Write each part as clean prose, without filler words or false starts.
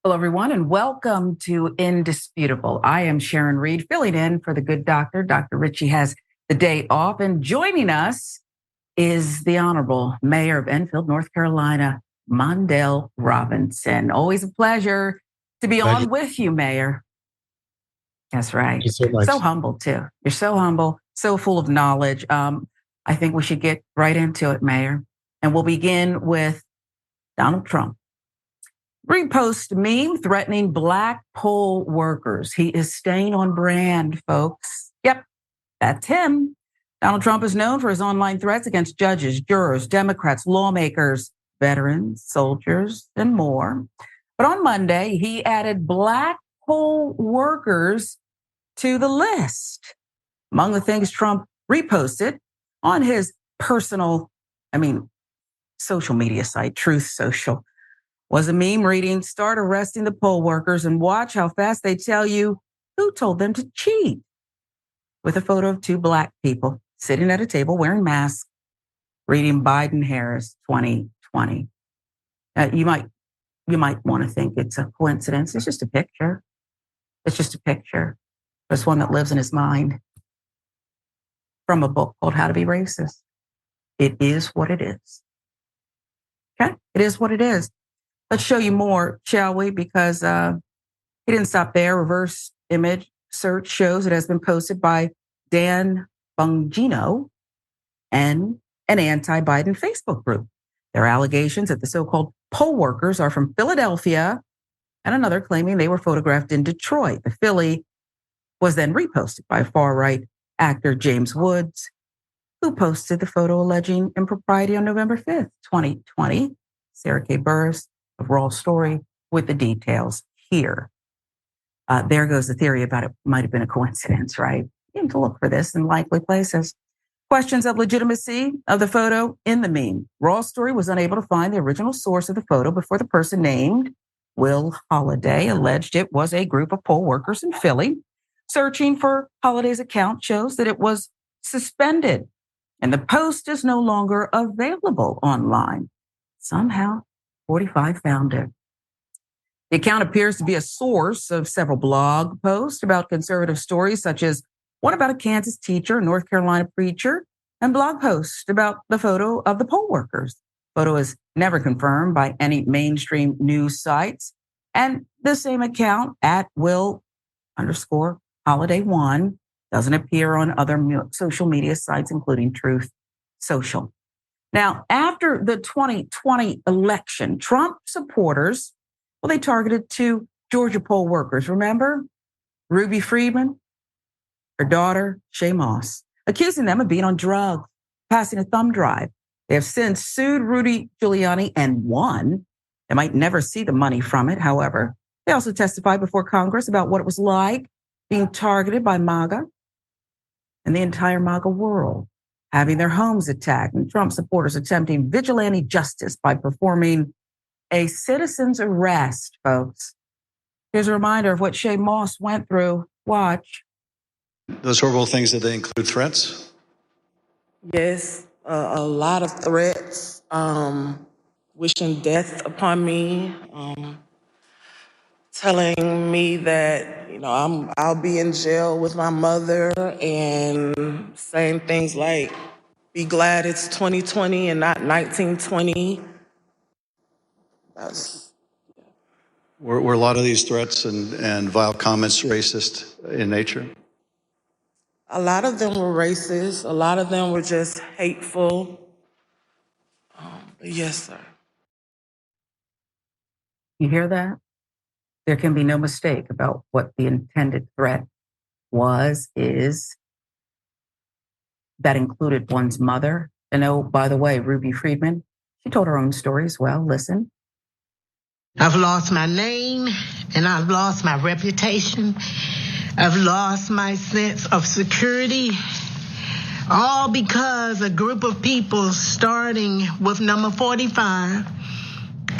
Hello, everyone, and welcome to Indisputable. I am Sharon Reed, filling in for the good doctor. Dr. Ritchie has the day off, and joining us is the Honorable Mayor of Enfield, North Carolina, Mondale Robinson. Always a pleasure to be on with you, Mayor. That's right. Thank you so much. So humble, too. You're so humble, so full of knowledge. I think we should get right into it, Mayor. And we'll begin with Donald Trump. Repost meme threatening black poll workers. He is staying on brand, folks. Yep, that's him. Donald Trump is known for his online threats against judges, jurors, Democrats, lawmakers, veterans, soldiers, and more. But on Monday, he added black poll workers to the list. Among the things Trump reposted on his personal, social media site, Truth Social, was a meme reading, "Start arresting the poll workers and watch how fast they tell you who told them to cheat," with a photo of two black people sitting at a table wearing masks, reading Biden-Harris 2020. You might want to think it's a coincidence. It's just a picture. It's just a picture. It's one that lives in his mind from a book called How to Be Racist. It is what it is. Okay? It is what it is. Let's show you more, shall we? Because he didn't stop there. Reverse image search shows it has been posted by Dan Bongino and an anti-Biden Facebook group. There are allegations that the so-called poll workers are from Philadelphia, and another claiming they were photographed in Detroit. The Philly was then reposted by far-right actor James Woods, who posted the photo alleging impropriety on November 5th, 2020. Sarah K. Burris of Raw Story with the details here. There goes the theory about it might have been a coincidence, right? You have to look for this in likely places. Questions of legitimacy of the photo in the meme. Raw Story was unable to find the original source of the photo before the person named Will Holiday alleged it was a group of poll workers in Philly. Searching for Holiday's account shows that it was suspended and the post is no longer available online. Somehow, 45 found it. The account appears to be a source of several blog posts about conservative stories, such as one about a Kansas teacher, a North Carolina preacher, and blog posts about the photo of the poll workers. Photo is never confirmed by any mainstream news sites. And the same account at Will_Holiday1 doesn't appear on other social media sites, including Truth Social. Now, after the 2020 election, Trump supporters, they targeted two Georgia poll workers. Remember? Ruby Freeman, her daughter, Shay Moss, accusing them of being on drugs, passing a thumb drive. They have since sued Rudy Giuliani and won. They might never see the money from it, however. They also testified before Congress about what it was like being targeted by MAGA and the entire MAGA world, having their homes attacked, and Trump supporters attempting vigilante justice by performing a citizen's arrest, folks. Here's a reminder of what Shay Moss went through. Watch. Those horrible things, did they include threats? Yes, a lot of threats, wishing death upon me, telling me that, I'll be in jail with my mother, and saying things like, "Be glad it's 2020 and not 1920. Were a lot of these threats and vile comments racist in nature? A lot of them were racist. A lot of them were just hateful. But yes, sir. You hear that? There can be no mistake about what the intended threat is. That included one's mother. And oh, by the way, Ruby Freeman, she told her own story as well. Listen. I've lost my name and I've lost my reputation. I've lost my sense of security, all because a group of people, starting with number 45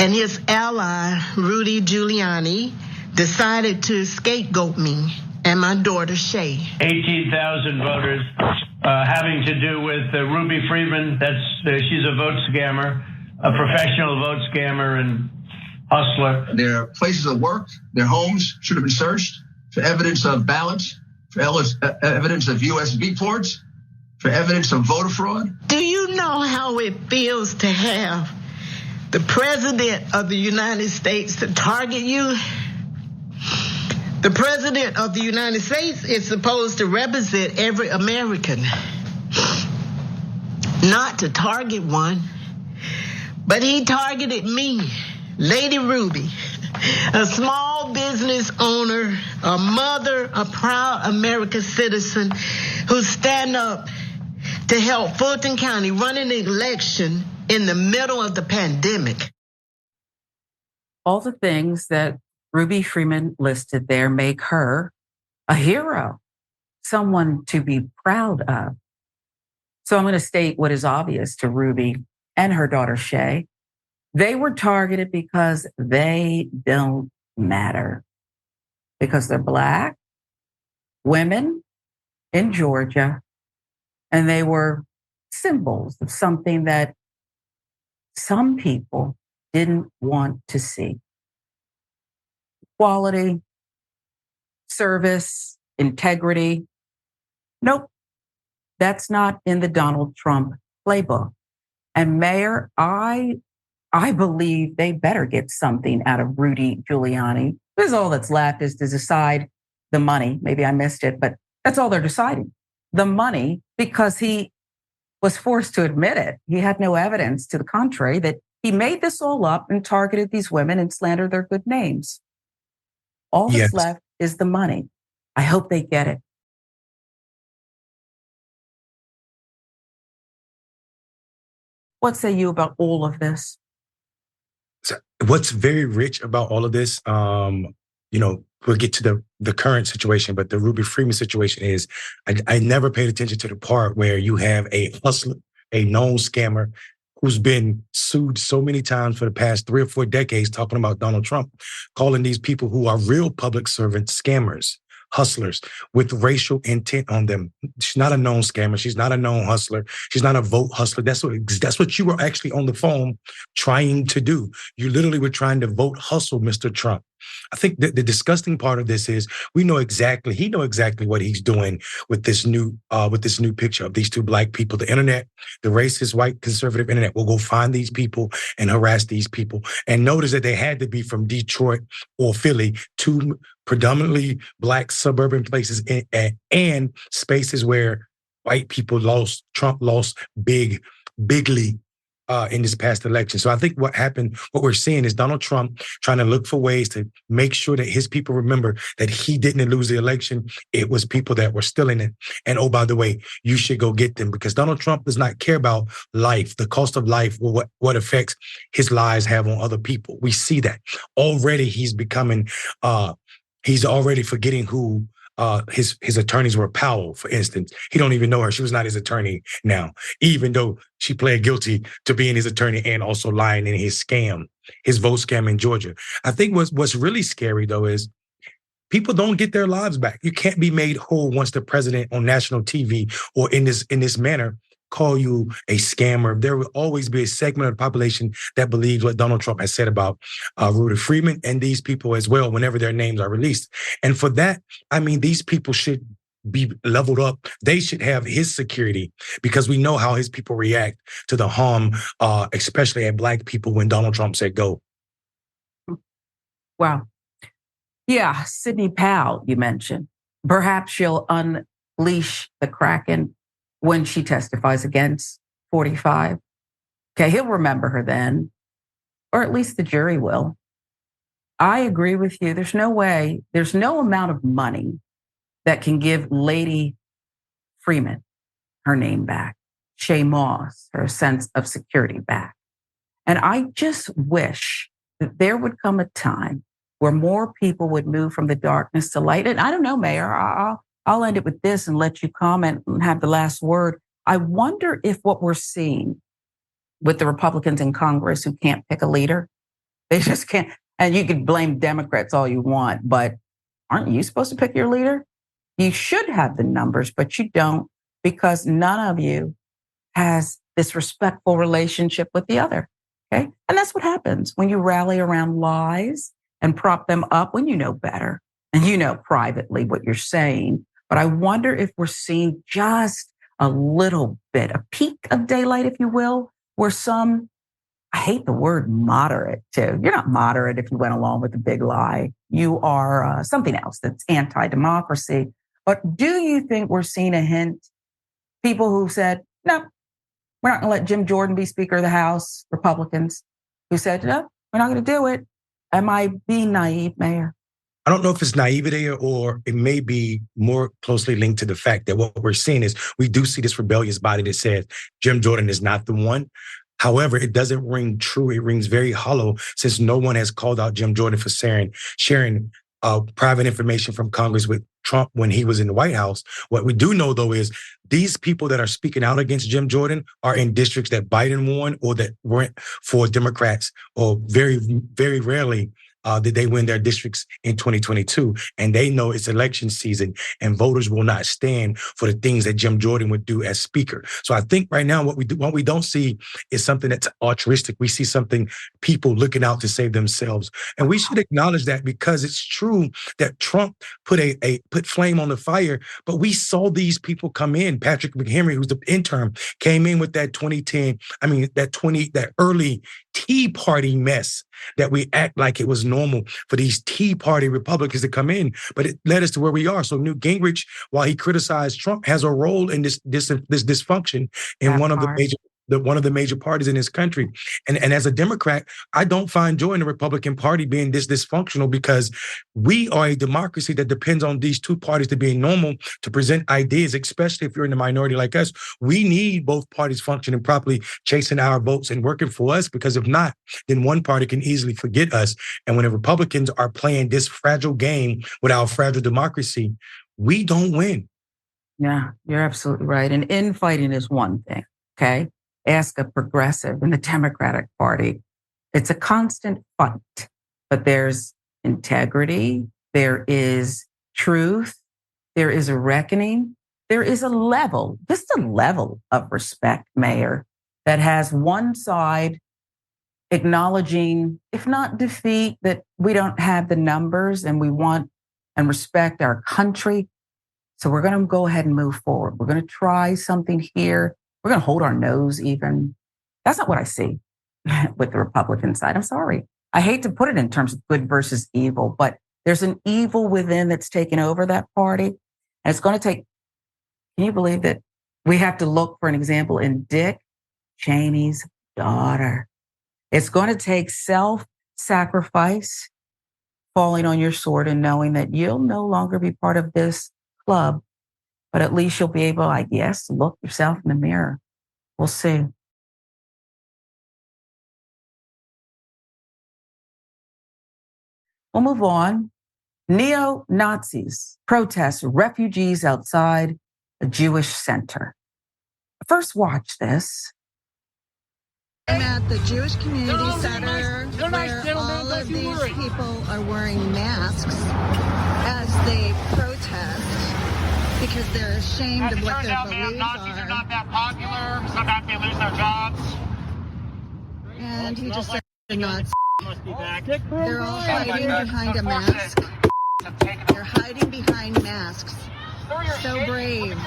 and his ally, Rudy Giuliani, decided to scapegoat me and my daughter, Shay. 18,000 voters having to do with Ruby Freeman. She's a vote scammer, a professional vote scammer, and hustler. Their places of work, their homes should have been searched for evidence of ballots, for evidence of USB ports, for evidence of voter fraud. Do you know how it feels to have the President of the United States to target you? The President of the United States is supposed to represent every American, not to target one, but he targeted me, Lady Ruby, a small business owner, a mother, a proud American citizen who stand up to help Fulton County run an election in the middle of the pandemic. All the things that Ruby Freeman listed there make her a hero, someone to be proud of. So I'm going to state what is obvious to Ruby and her daughter Shay. They were targeted because they don't matter. Because they're Black, women in Georgia, and they were symbols of something that some people didn't want to see. Quality, service, integrity. Nope, that's not in the Donald Trump playbook. And Mayor, I believe they better get something out of Rudy Giuliani. Because all that's left is to decide the money. Maybe I missed it, but that's all they're deciding. The money, because he was forced to admit it. He had no evidence to the contrary that he made this all up and targeted these women and slandered their good names. All that's left is the money. I hope they get it. What say you about all of this? So what's very rich about all of this, we'll get to the current situation, but the Ruby Freeman situation is, I never paid attention to the part where you have a hustler, a known scammer who's been sued so many times for the past 3 or 4 decades talking about Donald Trump, calling these people who are real public servants scammers, hustlers with racial intent on them. She's not a known scammer. She's not a known hustler. She's not a vote hustler. That's what you were actually on the phone trying to do. You literally were trying to vote hustle Mr. Trump. I think the disgusting part of this is he know exactly what he's doing with this new picture of these 2 Black people. The internet, the racist, white, conservative internet will go find these people and harass these people. And notice that they had to be from Detroit or Philly, 2 predominantly Black suburban places and spaces where white people Trump lost bigly in this past election. So I think what we're seeing is Donald Trump trying to look for ways to make sure that his people remember that he didn't lose the election. It was people that were still in it. And oh, by the way, you should go get them, because Donald Trump does not care about life, the cost of life, or what effects his lies have on other people. We see that already. He's becoming, he's already forgetting who his attorneys were. Powell, for instance. He don't even know her. She was not his attorney now, even though she pled guilty to being his attorney and also lying in his vote scam in Georgia. I think what's really scary, though, is people don't get their lives back. You can't be made whole once the president on national TV or in this manner call you a scammer. There will always be a segment of the population that believes what Donald Trump has said about Rudy Freeman and these people as well whenever their names are released. And for that, I mean, these people should be leveled up. They should have his security, because we know how his people react to the harm, especially at Black people when Donald Trump said go. Wow. Yeah, Sidney Powell, you mentioned. Perhaps she'll unleash the Kraken when she testifies against 45. Okay, he'll remember her then, or at least the jury will. I agree with you. There's no way, there's no amount of money that can give Lady Freeman her name back, Shay Moss her sense of security back. And I just wish that there would come a time where more people would move from the darkness to light. And I don't know, Mayor, I'll end it with this and let you comment and have the last word. I wonder if what we're seeing with the Republicans in Congress who can't pick a leader, they just can't. And you can blame Democrats all you want, but aren't you supposed to pick your leader? You should have the numbers, but you don't, because none of you has this respectful relationship with the other. Okay. And that's what happens when you rally around lies and prop them up when you know better and you know privately what you're saying. But I wonder if we're seeing just a little bit, a peak of daylight, if you will, where some, I hate the word moderate too. You're not moderate if you went along with the big lie. You are something else that's anti-democracy. But do you think we're seeing a hint? People who said, no, we're not going to let Jim Jordan be Speaker of the House, Republicans, who said, no, we're not going to do it. Am I being naive, Mayor? I don't know if it's naivety or it may be more closely linked to the fact that what we're seeing is we do see this rebellious body that says Jim Jordan is not the one. However, it doesn't ring true. It rings very hollow since no one has called out Jim Jordan for sharing private information from Congress with Trump when he was in the White House. What we do know, though, is these people that are speaking out against Jim Jordan are in districts that Biden won or that weren't for Democrats, or very, very rarely did they win their districts in 2022. And they know it's election season and voters will not stand for the things that Jim Jordan would do as Speaker. So I think right now what we don't see is something that's altruistic. We see something, people looking out to save themselves. And we should acknowledge that, because it's true that Trump put put flame on the fire, but we saw these people come in. Patrick McHenry, who's the intern, came in with that that early Tea Party mess that we act like it was normal for these Tea Party Republicans to come in, but it led us to where we are. So Newt Gingrich, while he criticized Trump, has a role in this dysfunction in one of the major parties in this country. And as a Democrat, I don't find joy in the Republican Party being this dysfunctional, because we are a democracy that depends on these two parties to be normal, to present ideas, especially if you're in the minority like us. We need both parties functioning properly, chasing our votes and working for us, because if not, then one party can easily forget us. And when the Republicans are playing this fragile game with our fragile democracy, we don't win. Yeah, you're absolutely right. And infighting is one thing, okay? Ask a progressive in the Democratic Party. It's a constant fight, but there's integrity, there is truth, there is a reckoning, there is a level, just a level of respect, Mayor, that has one side acknowledging, if not defeat, that we don't have the numbers and we want and respect our country. So we're going to go ahead and move forward. We're going to try something here. We're going to hold our nose even. That's not what I see with the Republican side. I'm sorry. I hate to put it in terms of good versus evil, but there's an evil within that's taken over that party. And it's going to take, can you believe that we have to look for an example in Dick Cheney's daughter? It's going to take self-sacrifice, falling on your sword and knowing that you'll no longer be part of this club, but at least you'll be able, I guess, to look yourself in the mirror. We'll see. We'll move on. Neo-Nazis protest refugees outside a Jewish center. First, watch this. I'm at the Jewish Community Center where all of these people are wearing masks as they protest because they're ashamed of what their beliefs Nazis are. are not that popular. Sometimes they lose their jobs. And he just said the Nazis. They're all hiding behind a mask. They're hiding behind masks. So brave.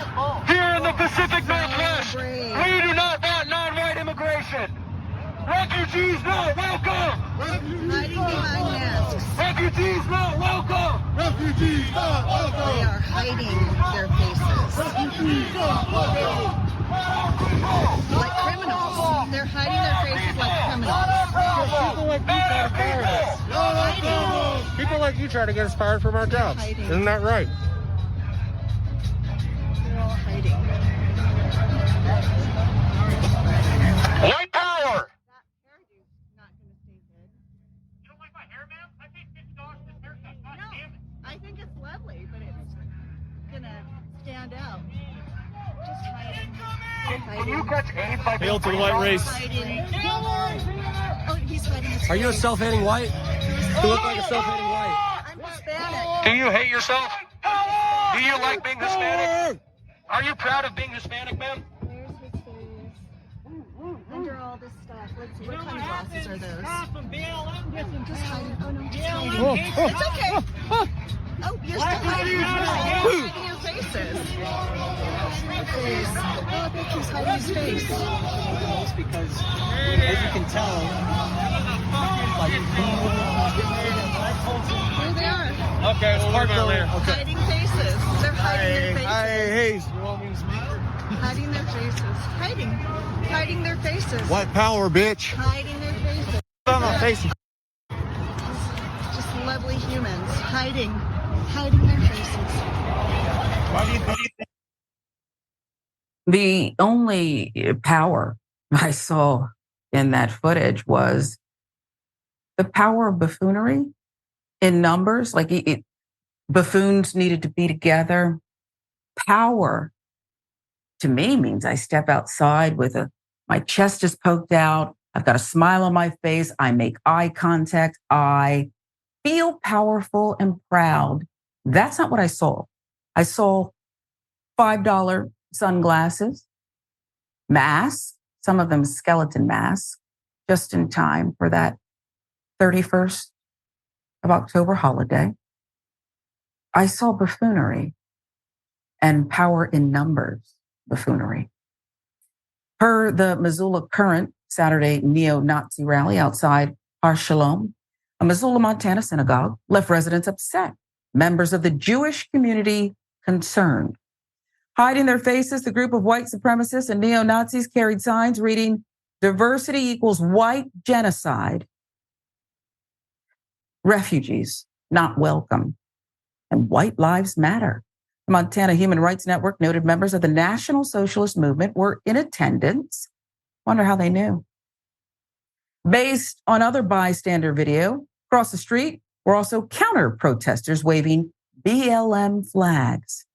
Here in the Pacific Northwest, brave. we do not want non-white immigration. Refugees not welcome. Hiding behind masks. Refugees not welcome. Refugees not welcome. They are hiding their faces. Refugees not welcome. Like criminals. They're hiding their faces like criminals. People like you try to get us fired from our jobs. Hiding. Isn't that right? They're all hiding. White power! That hairdo's not going to stay good. You don't like my hair, ma'am? I paid $50 for this haircut. God No, damn it. I think it's lovely, but it's going to stand out. Just hiding. Can you catch AIDS by Hail to the white race. Hiding. Oh, he's hiding his Are you a face. self-hating white? You look like a self-hating white. I'm Hispanic. Do you hate yourself? Do you like being Hispanic? Are you proud of being Hispanic, ma'am? There's his face. Under all this stuff. What kind of glasses are those? Just hiding. Oh, no. Oh, It's okay. Oh, you're still hiding. You're hiding your faces. Oh, look, he's hiding his face. It's because, as you can tell, like, Here they are. okay, we'll work on later. Okay. Hiding faces. They're hiding their faces. Hey, you want me to speak? Hiding their faces. Hiding their faces. White power, bitch. Hiding their faces. On my face. Just lovely humans. Hiding their faces. Why do you think? The only power I saw in that footage was the power of buffoonery in numbers. Like buffoons needed to be together. Power to me means I step outside with my chest is poked out. I've got a smile on my face. I make eye contact. I feel powerful and proud. That's not what I saw. I saw $5 sunglasses, masks, some of them skeleton masks, just in time for that 31st of October holiday. I saw buffoonery and power in numbers buffoonery. Per the Missoula Current Saturday neo-Nazi rally outside Har Shalom, a Missoula, Montana synagogue left residents upset, members of the Jewish community concerned. Hiding their faces, the group of white supremacists and neo-Nazis carried signs reading, "Diversity equals white genocide. Refugees not welcome. And white lives matter." The Montana Human Rights Network noted members of the National Socialist Movement were in attendance. Wonder how they knew. Based on other bystander video, across the street were also counter-protesters waving BLM flags.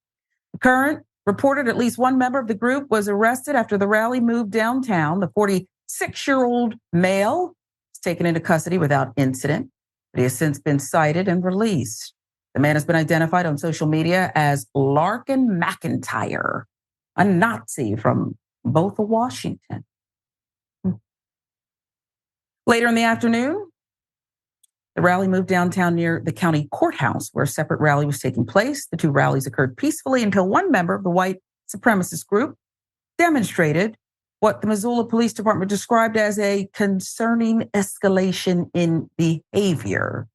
The Current reported at least one member of the group was arrested after the rally moved downtown. The 46-year-old male was taken into custody without incident, but he has since been cited and released. The man has been identified on social media as Larkin McIntyre, a Nazi from both of Washington. Later in the afternoon, the rally moved downtown near the county courthouse, where a separate rally was taking place. The two rallies occurred peacefully until one member of the white supremacist group demonstrated what the Missoula Police Department described as a concerning escalation in behavior.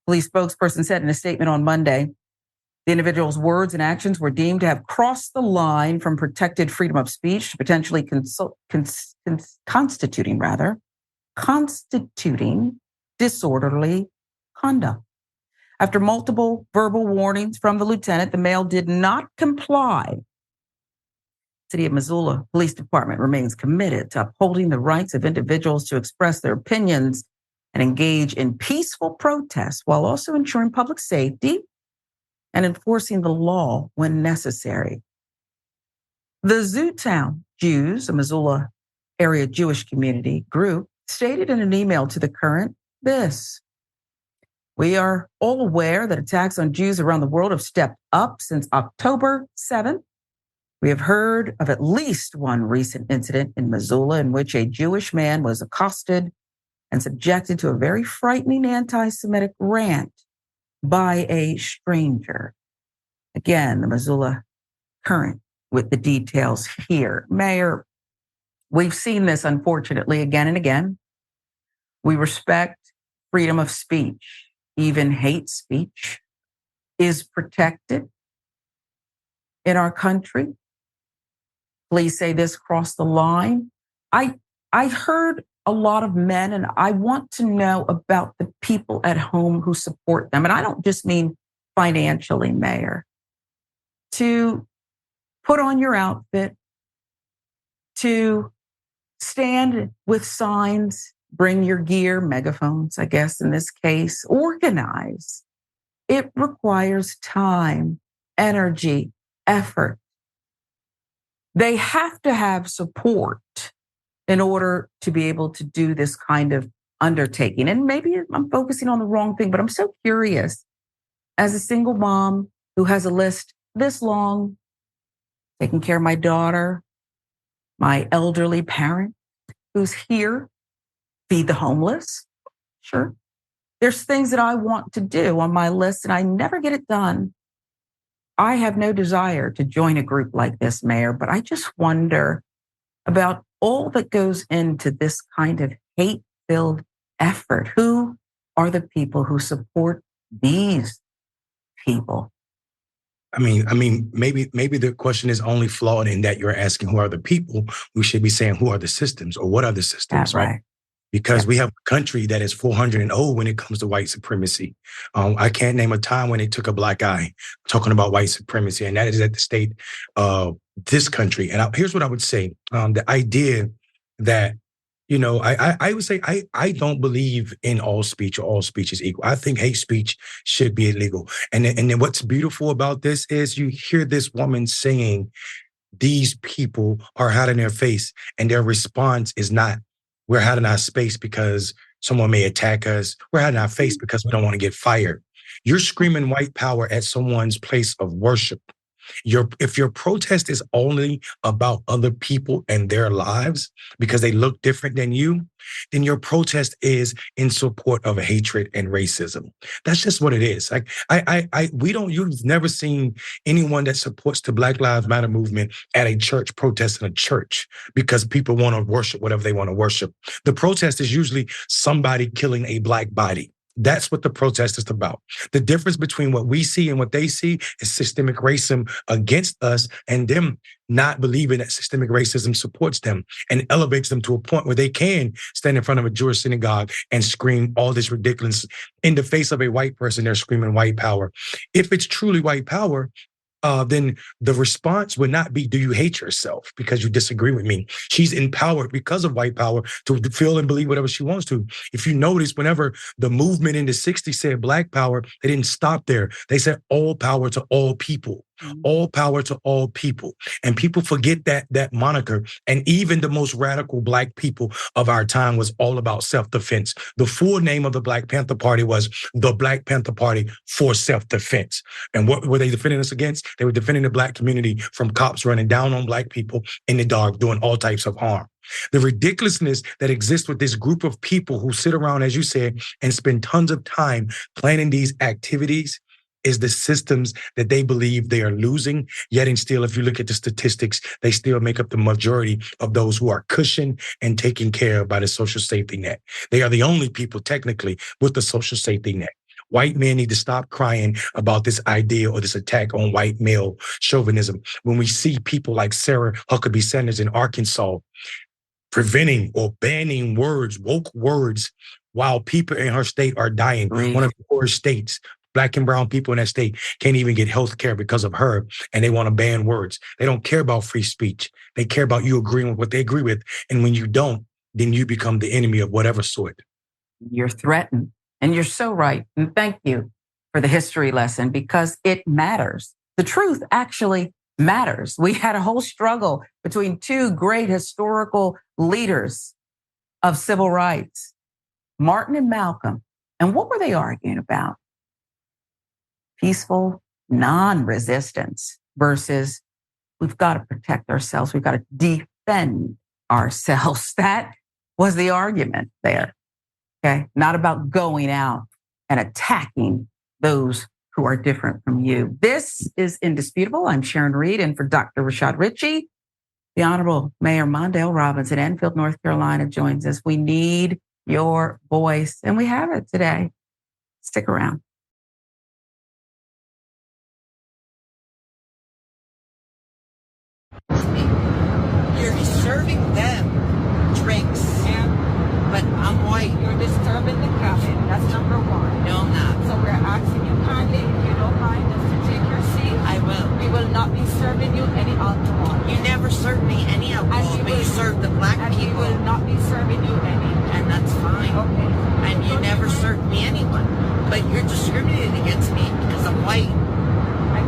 Police spokesperson said in a statement on Monday, the individual's words and actions were deemed to have crossed the line from protected freedom of speech to potentially constituting disorderly conduct. After multiple verbal warnings from the lieutenant, the male did not comply. City of Missoula Police Department remains committed to upholding the rights of individuals to express their opinions and engage in peaceful protests while also ensuring public safety and enforcing the law when necessary. The Zootown Jews, a Missoula area Jewish community group, stated in an email to the Current this: "We are all aware that attacks on Jews around the world have stepped up since October 7th. We have heard of at least one recent incident in Missoula in which a Jewish man was accosted and subjected to a very frightening anti-Semitic rant by a stranger." Again, the Missoula Current with the details here. Mayor, we've seen this unfortunately again and again. We respect freedom of speech. Even hate speech is protected in our country. Please say this crossed the line. I heard a lot of men, and I want to know about the people at home who support them. And I don't just mean financially, Mayor. To put on your outfit, to stand with signs, bring your gear, megaphones, I guess in this case, organize. It requires time, energy, effort. They have to have support in order to be able to do this kind of undertaking. And maybe I'm focusing on the wrong thing, but I'm so curious. As a single mom who has a list this long, taking care of my daughter, my elderly parent, who's here, feed the homeless. Sure. There's things that I want to do on my list and I never get it done. I have no desire to join a group like this, Mayor, but I just wonder about all that goes into this kind of hate-filled effort. Who are the people who support these people? I mean, maybe the question is only flawed in that you're asking who are the people. We should be saying who are the systems or what are the systems, right? Because we have a country that is 400 and old when it comes to white supremacy. I can't name a time when they took a black eye talking about white supremacy, and that is at the state of this country. And here's what I would say. The idea that, I would say I don't believe in all speech or all speech is equal. I think hate speech should be illegal. And then what's beautiful about this is you hear this woman saying these people are hiding their face, and their response is not, we're hiding our space because someone may attack us. We're hiding our face because we don't want to get fired. You're screaming white power at someone's place of worship. If your protest is only about other people and their lives because they look different than you, then your protest is in support of hatred and racism. That's just what it is. Like you've never seen anyone that supports the Black Lives Matter movement at a church protest in a church because people want to worship whatever they want to worship. The protest is usually somebody killing a black body. That's what the protest is about. The difference between what we see and what they see is systemic racism against us and them not believing that systemic racism supports them and elevates them to a point where they can stand in front of a Jewish synagogue and scream all this ridiculous in the face of a white person. They're screaming white power. If it's truly white power, then the response would not be, do you hate yourself because you disagree with me? She's empowered because of white power to feel and believe whatever she wants to. If you notice, whenever the movement in the 60s said black power, they didn't stop there. They said all power to all people. All power to all people. And people forget that moniker. And even the most radical black people of our time was all about self-defense. The full name of the Black Panther Party was the Black Panther Party for Self-Defense. And what were they defending us against? They were defending the black community from cops running down on black people in the dark, doing all types of harm. The ridiculousness that exists with this group of people who sit around, as you said, and spend tons of time planning these activities is the systems that they believe they are losing. Yet and still, if you look at the statistics, they still make up the majority of those who are cushioned and taken care of by the social safety net. They are the only people technically with the social safety net. White men need to stop crying about this idea or this attack on white male chauvinism. When we see people like Sarah Huckabee Sanders in Arkansas preventing or banning words, woke words, while people in her state are dying, one of the poorest states, Black and brown people in that state can't even get health care because of her, and they want to ban words. They don't care about free speech. They care about you agreeing with what they agree with. And when you don't, then you become the enemy of whatever sort. You're threatened. And you're so right. And thank you for the history lesson because it matters. The truth actually matters. We had a whole struggle between two great historical leaders of civil rights, Martin and Malcolm. And what were they arguing about? Peaceful non-resistance versus we've got to protect ourselves. We've got to defend ourselves. That was the argument there. Okay. Not about going out and attacking those who are different from you. This is Indisputable. I'm Sharon Reed, and for Dr. Rashad Ritchie, the Honorable Mayor Mondale Robbins in Enfield, North Carolina joins us. We need your voice, and we have it today. Stick around. You're serving them drinks, but I'm white. You're disturbing the cabin. That's number one. No, I'm not. So we're asking you kindly, if you don't mind, just to take your seat. I will. We will not be serving you any alcohol. You never served me any alcohol, but you served the black people. We will not be serving you any. And that's fine. Okay. And you never served me anyone. But you're discriminating against me because I'm white.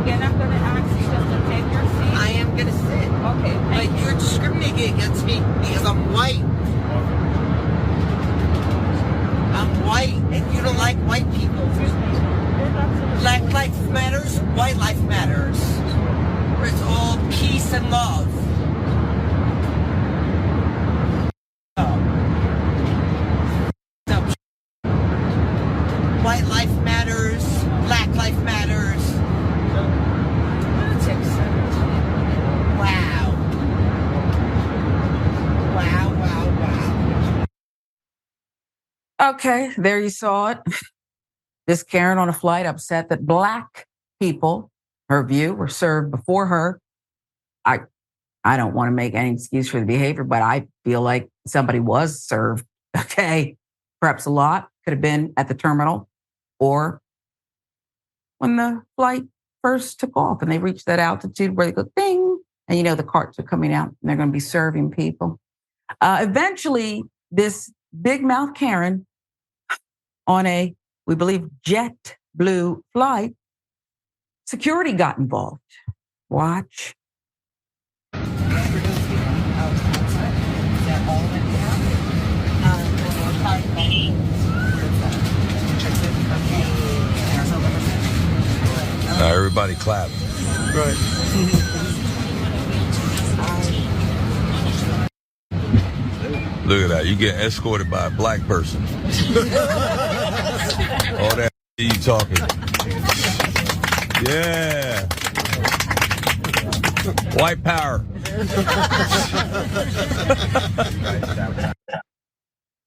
Again, I'm going to ask you just to take your seat. I am going to sit. Okay. But you're discriminating against me because I'm white. I'm white, and you don't like white people. Black life matters, white life matters. Where it's all peace and love. Okay, there you saw it. This Karen on a flight upset that Black people, her view, were served before her. I don't want to make any excuse for the behavior, but I feel like somebody was served. Okay, perhaps a lot could have been at the terminal or when the flight first took off and they reached that altitude where they go ding, and the carts are coming out and they're going to be serving people. Eventually, this big mouth Karen on a, we believe, jet blue flight, security got involved. Watch. Now everybody clap. Right. Look at that. You get escorted by a black person. All that you talking. Yeah. White power.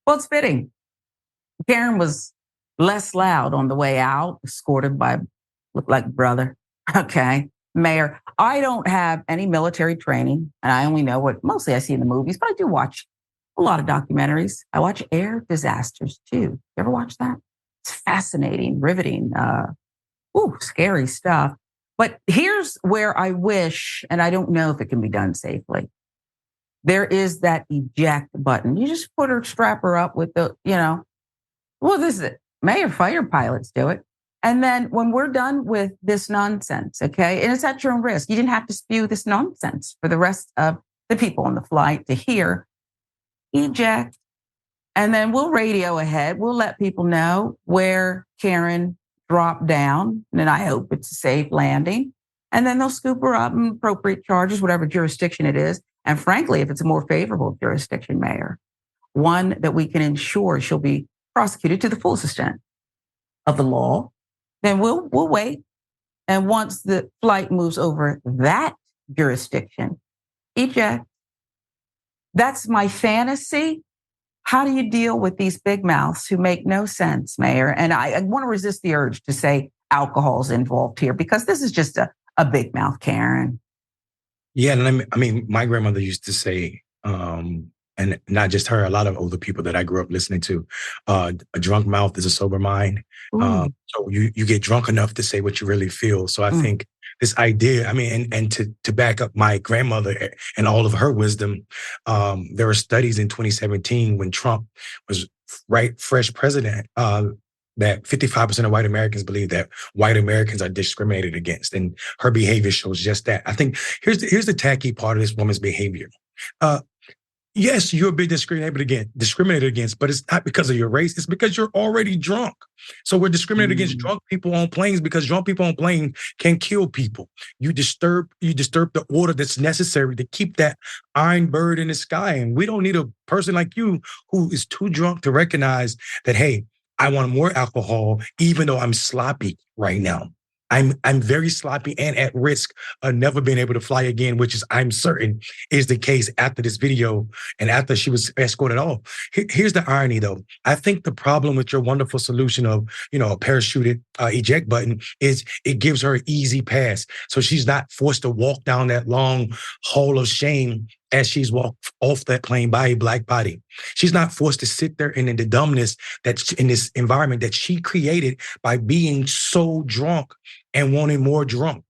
Well, it's fitting. Karen was less loud on the way out, escorted by, looked like brother. Okay. Mayor, I don't have any military training, and I only know what mostly I see in the movies, but I do watch a lot of documentaries. I watch air disasters too. You ever watch that? It's fascinating, riveting, scary stuff. But here's where I wish, and I don't know if it can be done safely. There is that eject button. You just strap her up with the, this is it. Mayor fighter pilots do it. And then when we're done with this nonsense, okay, and it's at your own risk. You didn't have to spew this nonsense for the rest of the people on the flight to hear. Eject. And then we'll radio ahead. We'll let people know where Karen dropped down. And then I hope it's a safe landing. And then they'll scoop her up and appropriate charges, whatever jurisdiction it is. And frankly, if it's a more favorable jurisdiction, Mayor, one that we can ensure she'll be prosecuted to the fullest extent of the law, then we'll wait. And once the flight moves over that jurisdiction, eject. That's my fantasy. How do you deal with these big mouths who make no sense, Mayor? And I want to resist the urge to say alcohol's involved here because this is just a big mouth Karen. Yeah, and I mean, my grandmother used to say, and not just her, a lot of older people that I grew up listening to, a drunk mouth is a sober mind. So you get drunk enough to say what you really feel. So I think this idea, I mean, and to back up my grandmother and all of her wisdom, there were studies in 2017 when Trump was fresh president, that 55% of white Americans believe that white Americans are discriminated against. And her behavior shows just that. I think here's the tacky part of this woman's behavior. Yes, you're being discriminated against, but it's not because of your race. It's because you're already drunk. So we're discriminated against drunk people on planes because drunk people on planes can kill people. You disturb the order that's necessary to keep that iron bird in the sky. And we don't need a person like you who is too drunk to recognize that, hey, I want more alcohol, even though I'm sloppy right now. I'm very sloppy and at risk of never being able to fly again, which is, I'm certain, is the case after this video and after she was escorted off. Here's the irony, though. I think the problem with your wonderful solution of, a parachuted eject button is it gives her an easy pass. So she's not forced to walk down that long hall of shame as she's walked off that plane by a black body. She's not forced to sit there in the dumbness that's in this environment that she created by being so drunk and wanting more drunk.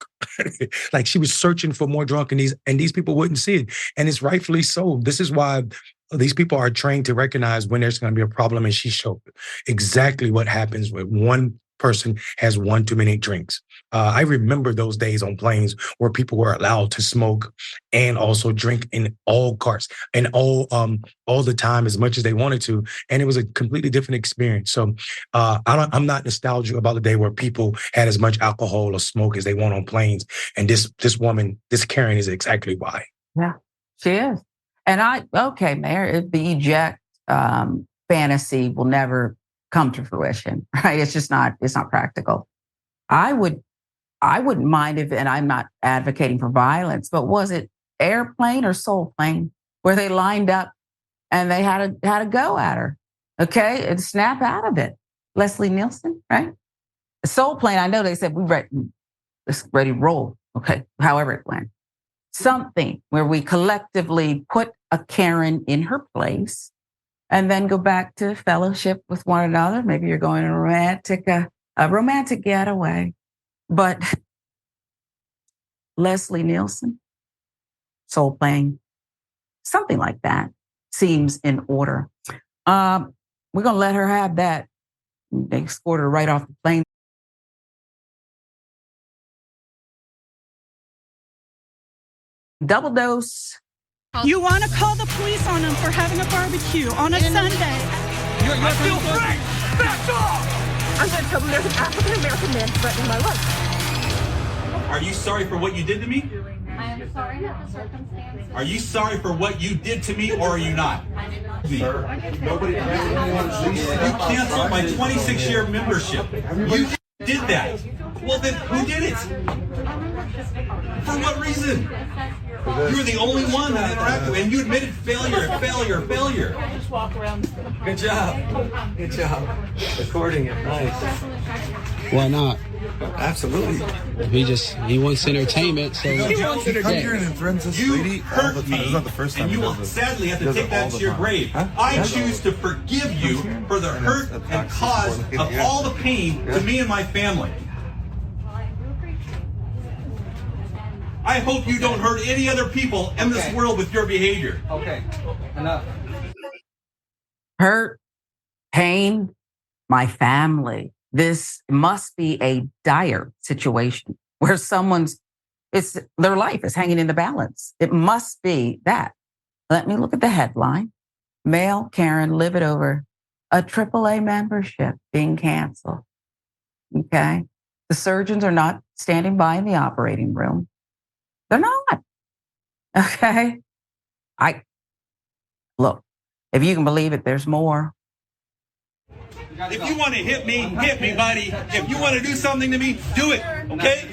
Like she was searching for more drunk and these people wouldn't see it. And it's rightfully so. This is why these people are trained to recognize when there's going to be a problem, and she showed exactly what happens when one person has one too many drinks. I remember those days on planes where people were allowed to smoke and also drink in all carts and all the time as much as they wanted to, and it was a completely different experience. So I'm not nostalgic about the day where people had as much alcohol or smoke as they want on planes. And this woman, this Karen, is exactly why. Yeah, she is. And Mayor, the eject fantasy will never come to fruition, right? It's not practical. I wouldn't mind if, and I'm not advocating for violence, but was it airplane or soul plane where they lined up and they had a go at her? Okay, and snap out of it. Leslie Nielsen, right? The soul plane, I know they said ready to roll. Okay, however it went. Something where we collectively put a Karen in her place and then go back to fellowship with one another. Maybe you're going on a romantic getaway. But Leslie Nielsen, soul plane, something like that seems in order. We're going to let her have that. They escort her right off the plane. Double dose. You want to call the police on them for having a barbecue on a Sunday. I feel free! Back off! I'm going to tell them there's an African-American man threatening my life. Are you sorry for what you did to me? I am sorry for the circumstances. Are you sorry for what you did to me, or are you not? Sir, nobody. You canceled my 26-year membership. You did that. Well, then who did it? For what reason? You were the only one that interacted with, and you admitted failure. Just walk around. Good job. Good job. Recording it. Nice. Why not? Absolutely. He wants entertainment, so You hurt me, and you will sadly have to take that to your grave. I choose to forgive you for the hurt and cause of all the pain to me and my family. I hope you don't hurt any other people in this world with your behavior. Okay, enough. Hurt, pain, my family. This must be a dire situation where their life is hanging in the balance. It must be that. Let me look at the headline. Male Karen livid over a AAA membership being canceled. Okay. The surgeons are not standing by in the operating room. They're not. Okay. Look, if you can believe it, there's more. If you want to hit me, buddy. If you want to do something to me, do it. Okay?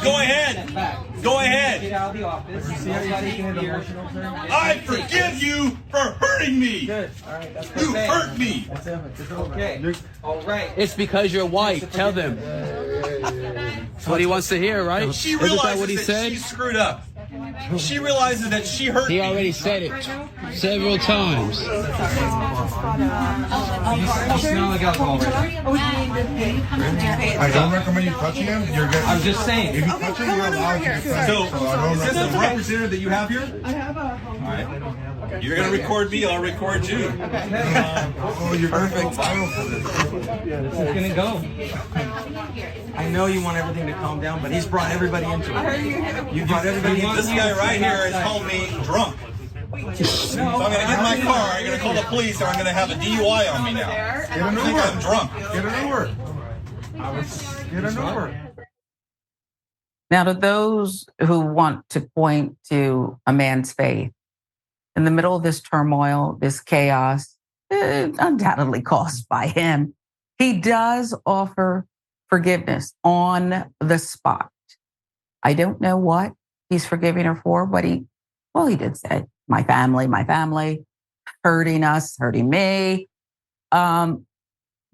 Go ahead. Go ahead. Get out of the office. I forgive you for hurting me. Good. All right. That's you hurt me. That's it. It's okay. All right. it's because you're white. Tell them. That's what he wants to hear, right? She Isn't realizes that what he said? she screwed up. She realizes that she hurt me. He already said it several times. You smell like alcohol right now. I don't recommend you touching him. You're good. I'm just saying. If you touch him, you're allowed to. So, is this a representative that you have here? I have a All right. You're going to record me, I'll record you. Oh, you're perfect. This is going to go. I know you want everything to calm down, but he's brought everybody into it. You brought everybody into it. This guy right here has called me drunk. So I'm going to get in my car, I'm going to call the police, or I'm going to have a DUI on me now. Get an I think Uber. I'm drunk. Get an Uber. Get an Uber. Now, to those who want to point to a man's faith, in the middle of this turmoil, this chaos, undoubtedly caused by him, he does offer forgiveness on the spot. I don't know what he's forgiving her for, but he did say, my family, hurting us, hurting me. But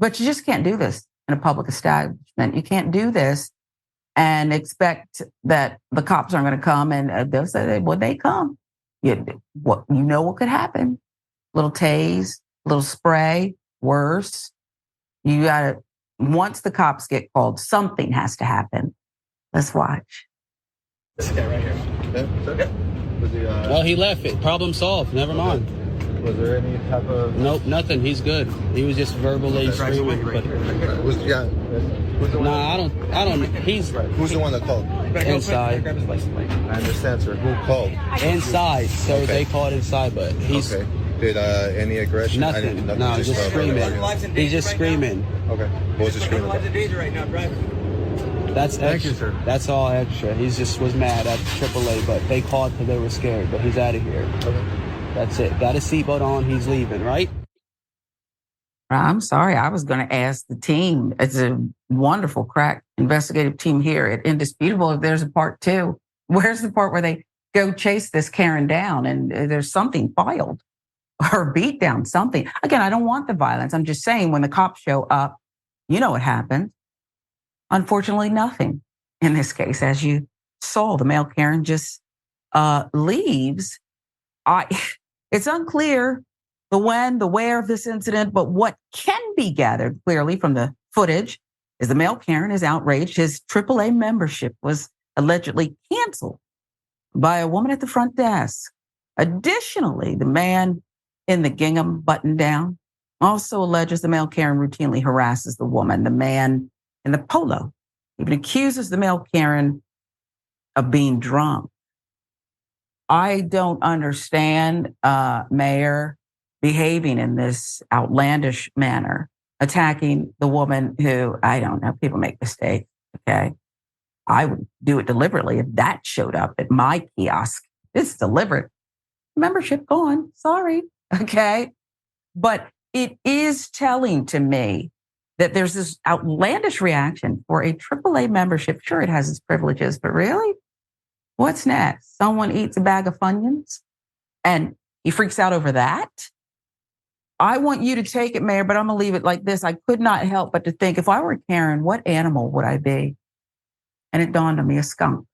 you just can't do this in a public establishment. You can't do this and expect that the cops aren't going to come, and they'll say, when they come, you know what could happen. Little tase, little spray, worse. You gotta, once the cops get called, something has to happen. Let's watch. This guy right here. Okay. Well, he left it. Problem solved. Never mind. Was there any type of... Nope, nothing. He's good. He was just verbally screaming. But... Nah, I don't. Who's the one that called? Inside. I understand, sir. Who called? Inside. So Okay. they called inside, but he's... Okay. Did any aggression? Nothing. No, just screaming. He's just screaming. Okay. What was he screaming about? Right now, driving. That's extra. Thank you, sir. That's all extra. He just was mad at AAA, but they called because they were scared. But he's out of here. Okay. That's it. Got his seatbelt on. He's leaving, right? I'm sorry. I was going to ask the team. It's a wonderful crack investigative team here at Indisputable. If there's a part 2, where's the part where they go chase this Karen down and there's something filed or beat down, something. Again, I don't want the violence. I'm just saying when the cops show up, you know what happened. Unfortunately, nothing in this case. As you saw, the male Karen just leaves. It's unclear the when, the where of this incident, but what can be gathered clearly from the footage is the male Karen is outraged. His AAA membership was allegedly canceled by a woman at the front desk. Additionally, the man in the gingham button down also alleges the male Karen routinely harasses the woman. The man in the polo even accuses the male Karen of being drunk. I don't understand Mayor behaving in this outlandish manner, attacking the woman who, I don't know, people make mistakes, okay? I would do it deliberately if that showed up at my kiosk. It's deliberate. Membership gone, sorry, okay? But it is telling to me that there's this outlandish reaction for a AAA membership. Sure, it has its privileges, but really? What's next? Someone eats a bag of Funyuns and he freaks out over that? I want you to take it, Mayor, but I'm going to leave it like this. I could not help but to think, if I were Karen, what animal would I be? And it dawned on me, a skunk.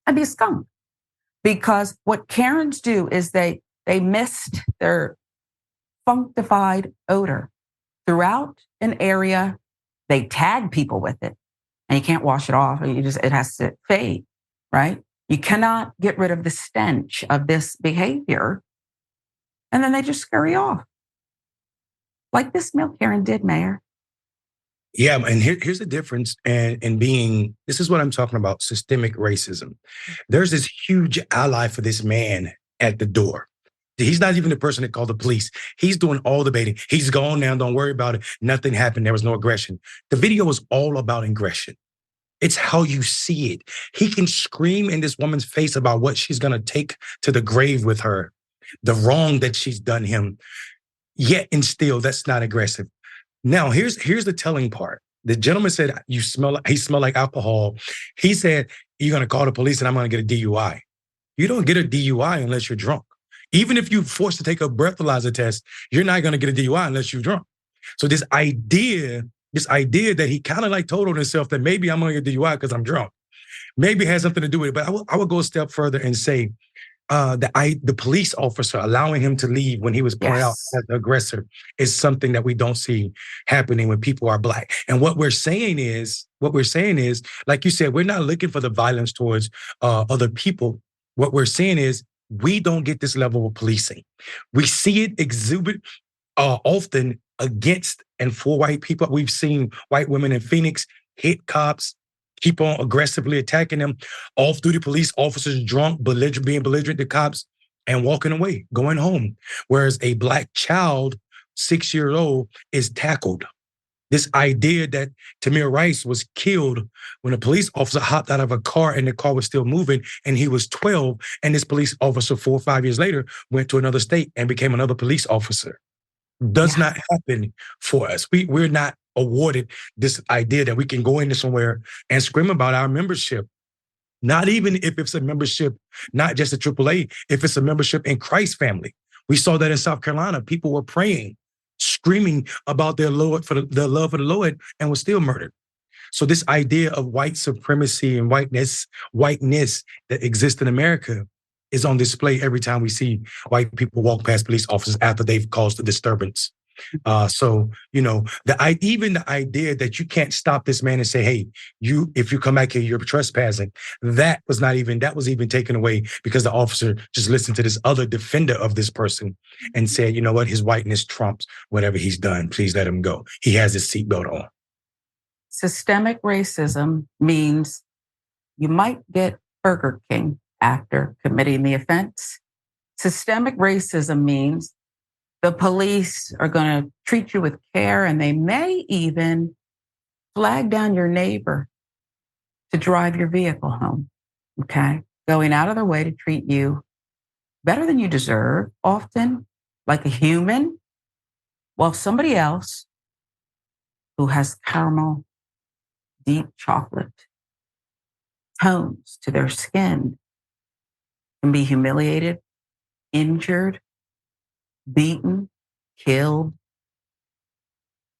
I'd be a skunk. Because what Karens do is they mist their functified odor throughout an area. They tag people with it, and you can't wash it off. It has to fade, right? You cannot get rid of the stench of this behavior. And then they just scurry off. Like this male Karen did, Mayor. Yeah, and here's the difference in being, this is what I'm talking about, systemic racism. There's this huge ally for this man at the door. He's not even the person that called the police. He's doing all the baiting. He's gone now, don't worry about it. Nothing happened, there was no aggression. The video was all about aggression. It's how you see it. He can scream in this woman's face about what she's gonna take to the grave with her, the wrong that she's done him, yet and still that's not aggressive. Now, here's the telling part. The gentleman said, he smelled like alcohol. He said, you're going to call the police and I'm going to get a DUI. You don't get a DUI unless you're drunk. Even if you're forced to take a breathalyzer test, you're not going to get a DUI unless you're drunk. So this idea that he kind of like told on himself that maybe I'm going to get a DUI because I'm drunk, maybe has something to do with it. But I would go a step further and say, the police officer allowing him to leave when he was pointed out as the aggressor is something that we don't see happening when people are Black. And what we're saying is, like you said, we're not looking for the violence towards other people. What we're saying is we don't get this level of policing. We see it exhibit often against and for white people. We've seen white women in Phoenix hit cops, keep on aggressively attacking them, off-duty police officers drunk, being belligerent to cops, and walking away, going home. Whereas a Black child, 6 years old, is tackled. This idea that Tamir Rice was killed when a police officer hopped out of a car and the car was still moving and he was 12, and this police officer 4 or 5 years later went to another state and became another police officer. Does not happen for us. We're not awarded this idea that we can go into somewhere and scream about our membership. Not even if it's a membership, not just a AAA, if it's a membership in Christ's family. We saw that in South Carolina. People were praying, screaming about their love for the Lord, and were still murdered. So this idea of white supremacy and whiteness that exists in America is on display every time we see white people walk past police officers after they've caused a disturbance. So, even the idea that you can't stop this man and say, hey, if you come back here, you're trespassing. That was even taken away because the officer just listened to this other defender of this person and said, you know what, his whiteness trumps whatever he's done. Please let him go. He has his seatbelt on. Systemic racism means you might get Burger King after committing the offense. Systemic racism means the police are going to treat you with care, and they may even flag down your neighbor to drive your vehicle home, okay? Going out of their way to treat you better than you deserve, often like a human, while somebody else who has caramel, deep chocolate tones to their skin can be humiliated, injured, beaten, killed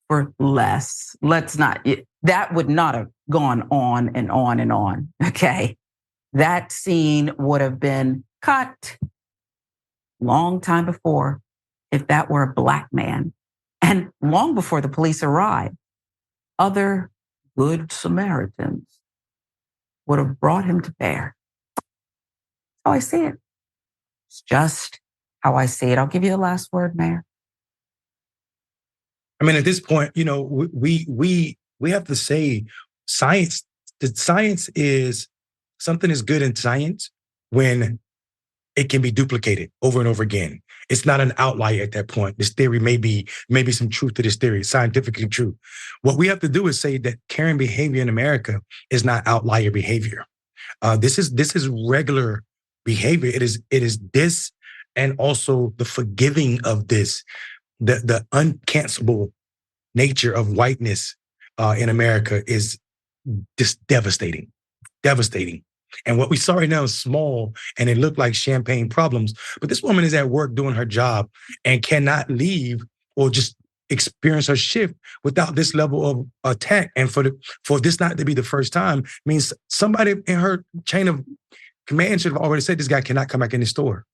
for less. That would not have gone on and on and on, okay? That scene would have been cut long time before if that were a Black man. And long before the police arrived, other good Samaritans would have brought him to bear. That's how I see it. It's just how I see it. I'll give you the last word, Mayor. I mean, at this point, we have to say science. The science is something is good in science when it can be duplicated over and over again. It's not an outlier at that point. This theory may be some truth to this theory, scientifically true. What we have to do is say that caring behavior in America is not outlier behavior. This is regular behavior. It is this, and also the forgiving of this, the uncancelable nature of whiteness in America is just devastating. And what we saw right now is small, and it looked like champagne problems. But this woman is at work doing her job and cannot leave or just experience her shift without this level of attack. And for this not to be the first time means somebody in her chain of command should have already said, this guy cannot come back in the store.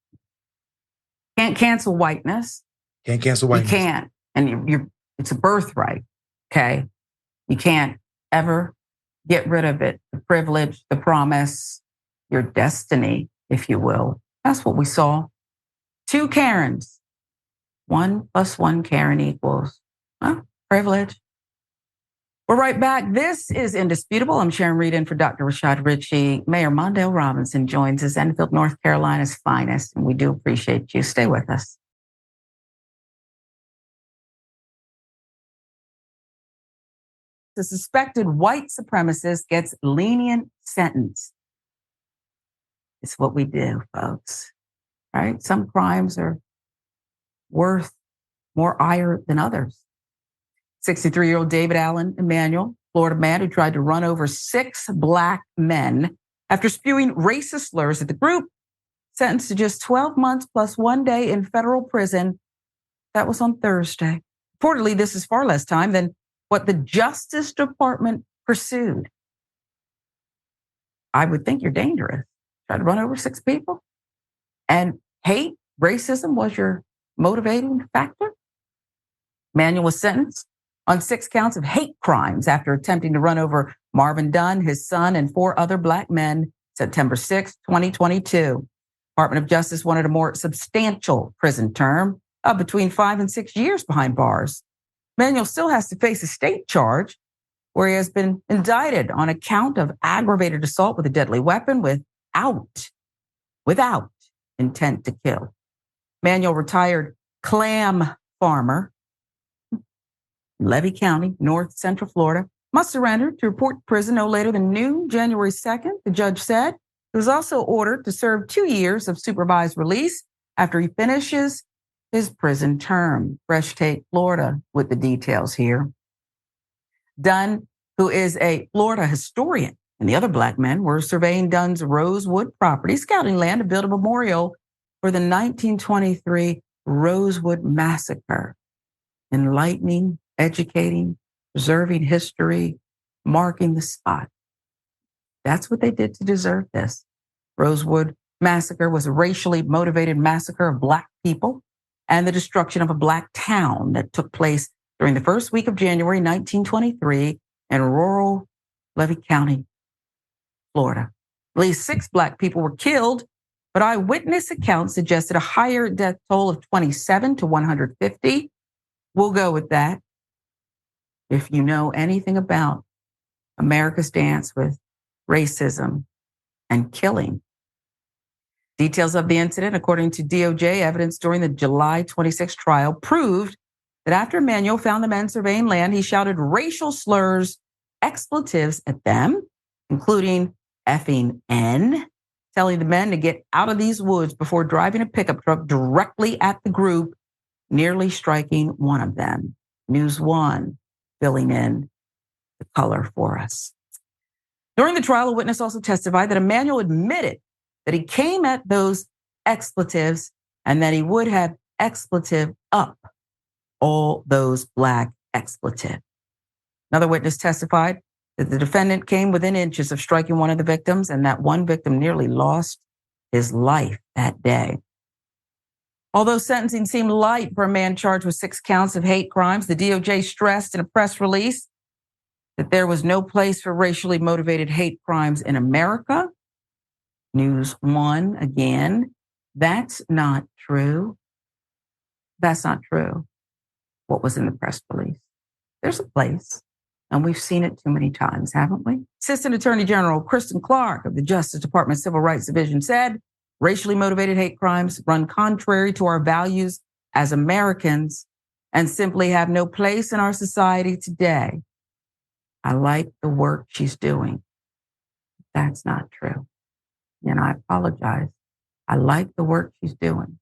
Can't cancel whiteness. Can't cancel whiteness. You can't. And it's a birthright, okay? You can't ever get rid of it. The privilege, the promise, your destiny, if you will. That's what we saw. 2 Karens. 1 + 1 Karen equals privilege. We're right back. This is Indisputable. I'm Sharon Reed in for Dr. Rashad Ritchie. Mayor Mondale Robinson joins us, Enfield, North Carolina's finest, and we do appreciate you. Stay with us. The suspected white supremacist gets lenient sentence. It's what we do, folks, right? Some crimes are worth more ire than others. 63-year-old David Allen Emanuel, Florida man who tried to run over 6 Black men after spewing racist slurs at the group, sentenced to just 12 months plus 1 day in federal prison. That was on Thursday. Reportedly, this is far less time than what the Justice Department pursued. I would think you're dangerous. Try to run over 6 people? And hate, racism was your motivating factor? Emanuel was sentenced on 6 counts of hate crimes after attempting to run over Marvin Dunn, his son, and 4 other Black men September 6, 2022. Department of Justice wanted a more substantial prison term of between 5 and 6 years behind bars. Emanuel still has to face a state charge where he has been indicted on a count of aggravated assault with a deadly weapon without intent to kill. Emanuel, retired clam farmer in Levy County, North Central Florida, must surrender to report to prison no later than noon, January 2nd, the judge said. He was also ordered to serve 2 years of supervised release after he finishes his prison term. Fresh Take Florida with the details here. Dunn, who is a Florida historian, and the other Black men were surveying Dunn's Rosewood property, scouting land to build a memorial for the 1923 Rosewood massacre. Enlightening, educating, preserving history, marking the spot. That's what they did to deserve this. Rosewood massacre was a racially motivated massacre of Black people and the destruction of a Black town that took place during the first week of January 1923 in rural Levy County, Florida. At least 6 Black people were killed, but eyewitness accounts suggested a higher death toll of 27 to 150. We'll go with that. If you know anything about America's dance with racism and killing. Details of the incident, according to DOJ evidence during the July 26 trial, proved that after Emanuel found the men surveying land, he shouted racial slurs, expletives at them, including effing N, telling the men to get out of these woods before driving a pickup truck directly at the group, nearly striking one of them. News One filling in the color for us. During the trial, a witness also testified that Emanuel admitted that he came at those expletives and that he would have expletive up. All those black expletive. Another witness testified that the defendant came within inches of striking one of the victims, and that one victim nearly lost his life that day. Although sentencing seemed light for a man charged with 6 counts of hate crimes, the DOJ stressed in a press release that there was no place for racially motivated hate crimes in America. News One again. That's not true. That's not true. What was in the press release? There's a place, and we've seen it too many times, haven't we? Assistant Attorney General Kristen Clark of the Justice Department Civil Rights Division said, racially motivated hate crimes run contrary to our values as Americans and simply have no place in our society today. I like the work she's doing. That's not true. And I apologize. I like the work she's doing.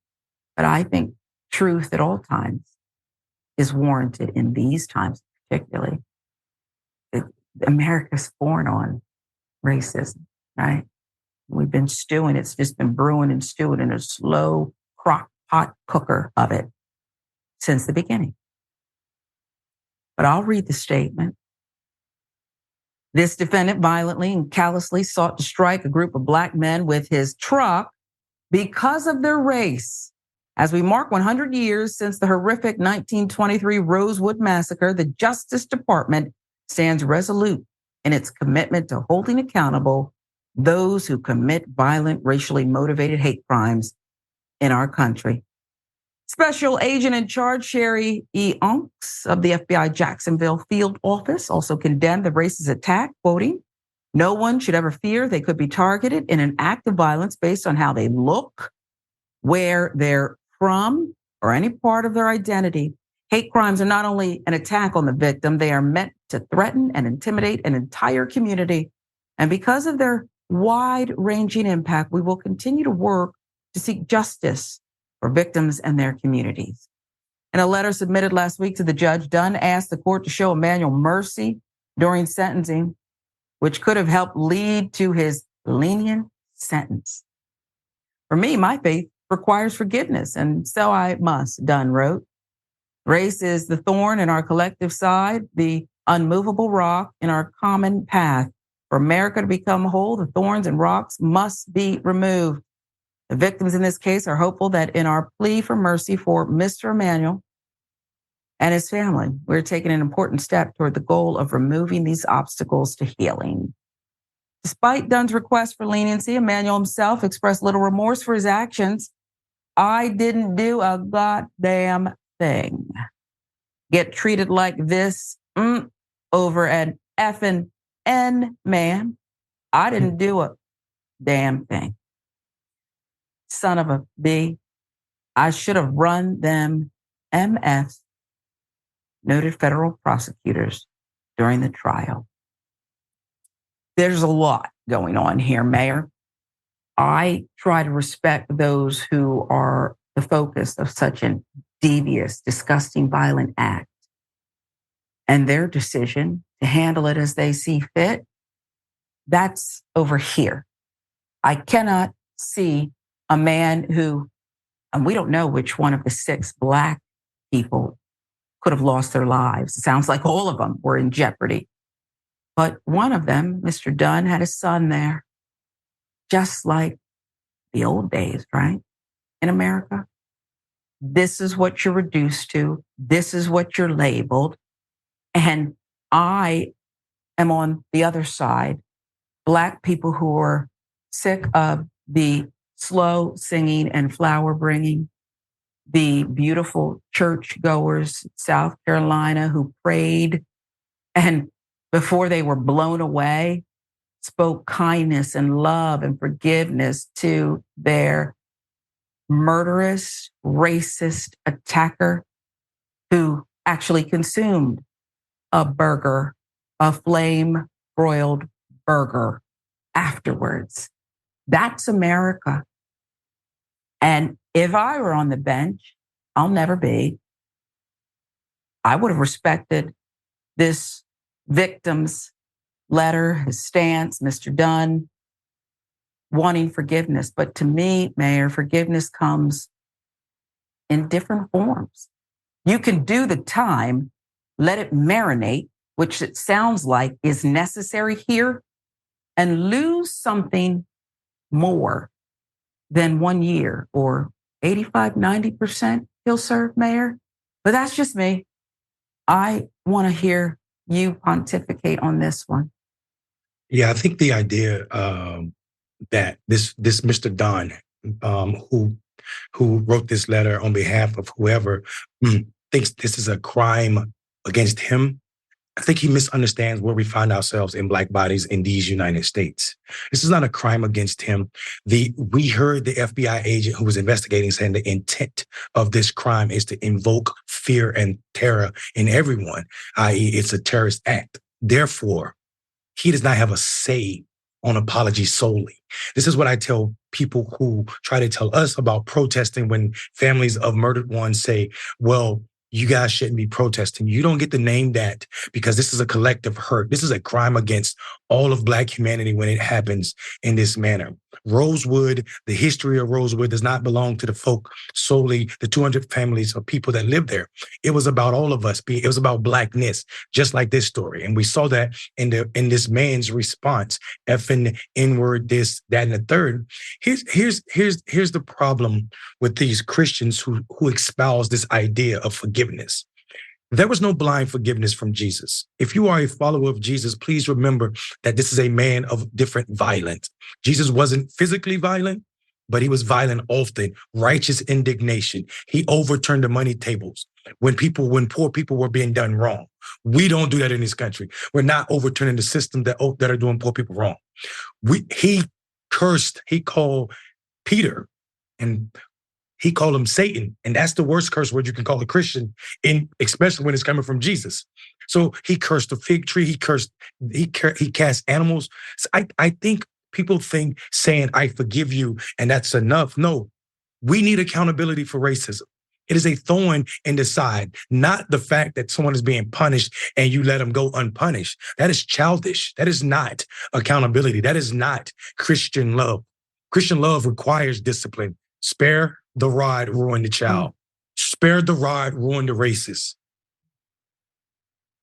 But I think truth at all times is warranted in these times, particularly. America's born on racism, right? We've been stewing. It's just been brewing and stewing in a slow crock pot cooker of it since the beginning. But I'll read the statement. This defendant violently and callously sought to strike a group of black men with his truck because of their race. As we mark 100 years since the horrific 1923 Rosewood massacre, the Justice Department stands resolute in its commitment to holding accountable those who commit violent, racially motivated hate crimes in our country. Special Agent in Charge Sherry E. Unks of the FBI Jacksonville Field Office also condemned the racist attack, quoting, "No one should ever fear they could be targeted in an act of violence based on how they look, where they're from, or any part of their identity. Hate crimes are not only an attack on the victim, they are meant to threaten and intimidate an entire community. And because of their wide-ranging impact, we will continue to work to seek justice for victims and their communities." In a letter submitted last week to the judge, Dunn asked the court to show Emanuel mercy during sentencing, which could have helped lead to his lenient sentence. "For me, my faith requires forgiveness, and so I must," Dunn wrote. "Race is the thorn in our collective side, the unmovable rock in our common path. For America to become whole, the thorns and rocks must be removed. The victims in this case are hopeful that in our plea for mercy for Mr. Emanuel and his family, we're taking an important step toward the goal of removing these obstacles to healing." Despite Dunn's request for leniency, Emanuel himself expressed little remorse for his actions. "I didn't do a goddamn thing. Get treated like this over an effing N, man. I didn't do a damn thing. Son of a B. I should have run them MFs," noted federal prosecutors during the trial. There's a lot going on here, Mayor. I try to respect those who are the focus of such a devious, disgusting, violent act and their decision to handle it as they see fit. That's over here. I cannot see a man who, and we don't know which one of the 6 black people could have lost their lives. It sounds like all of them were in jeopardy. But one of them, Mr. Dunn, had a son there, just like the old days, right? In America. This is what you're reduced to. This is what you're labeled. And I am on the other side. Black people who are sick of the slow singing and flower bringing, the beautiful churchgoers, South Carolina, who prayed and before they were blown away, spoke kindness and love and forgiveness to their murderous, racist attacker who actually consumed a burger, a flame-broiled burger afterwards. That's America. And if I were on the bench, I'll never be, I would have respected this victim's letter, his stance, Mr. Dunn, wanting forgiveness. But to me, Mayor, forgiveness comes in different forms. You can do the time, let it marinate, which it sounds like is necessary here, and lose something more than 1 year or 85, 90% he'll serve, Mayor. But that's just me. I want to hear you pontificate on this one. Yeah, I think the idea that this Mr. Don, who wrote this letter on behalf of whoever thinks this is a crime against him, I think he misunderstands where we find ourselves in Black bodies in these United States. This is not a crime against him. We heard the FBI agent who was investigating saying the intent of this crime is to invoke fear and terror in everyone, i.e. it's a terrorist act. Therefore, he does not have a say on apology solely. This is what I tell people who try to tell us about protesting when families of murdered ones say, well, you guys shouldn't be protesting. You don't get to name that because this is a collective hurt. This is a crime against all of Black humanity when it happens in this manner. Rosewood, the history of Rosewood does not belong to the folk solely, the 200 families of people that live there. It was about all of us. It was about Blackness, just like this story. And we saw that in this man's response, effing N-word, this, that, and the third. Here's the problem with these Christians who espouse this idea of forgiveness. There was no blind forgiveness from Jesus. If you are a follower of Jesus, please remember that this is a man of different violence. Jesus wasn't physically violent, but he was violent often. Righteous indignation. He overturned the money tables when poor people were being done wrong. We don't do that in this country. We're not overturning the system that are doing poor people wrong. He cursed. He called Peter and he called him Satan. And that's the worst curse word you can call a Christian, especially when it's coming from Jesus. So he cursed the fig tree. He cast animals. So I think people think saying, I forgive you, and that's enough. No, we need accountability for racism. It is a thorn in the side, not the fact that someone is being punished and you let them go unpunished. That is childish. That is not accountability. That is not Christian love. Christian love requires discipline. Spare the rod, ruin the child. Spare the rod, ruin the racist.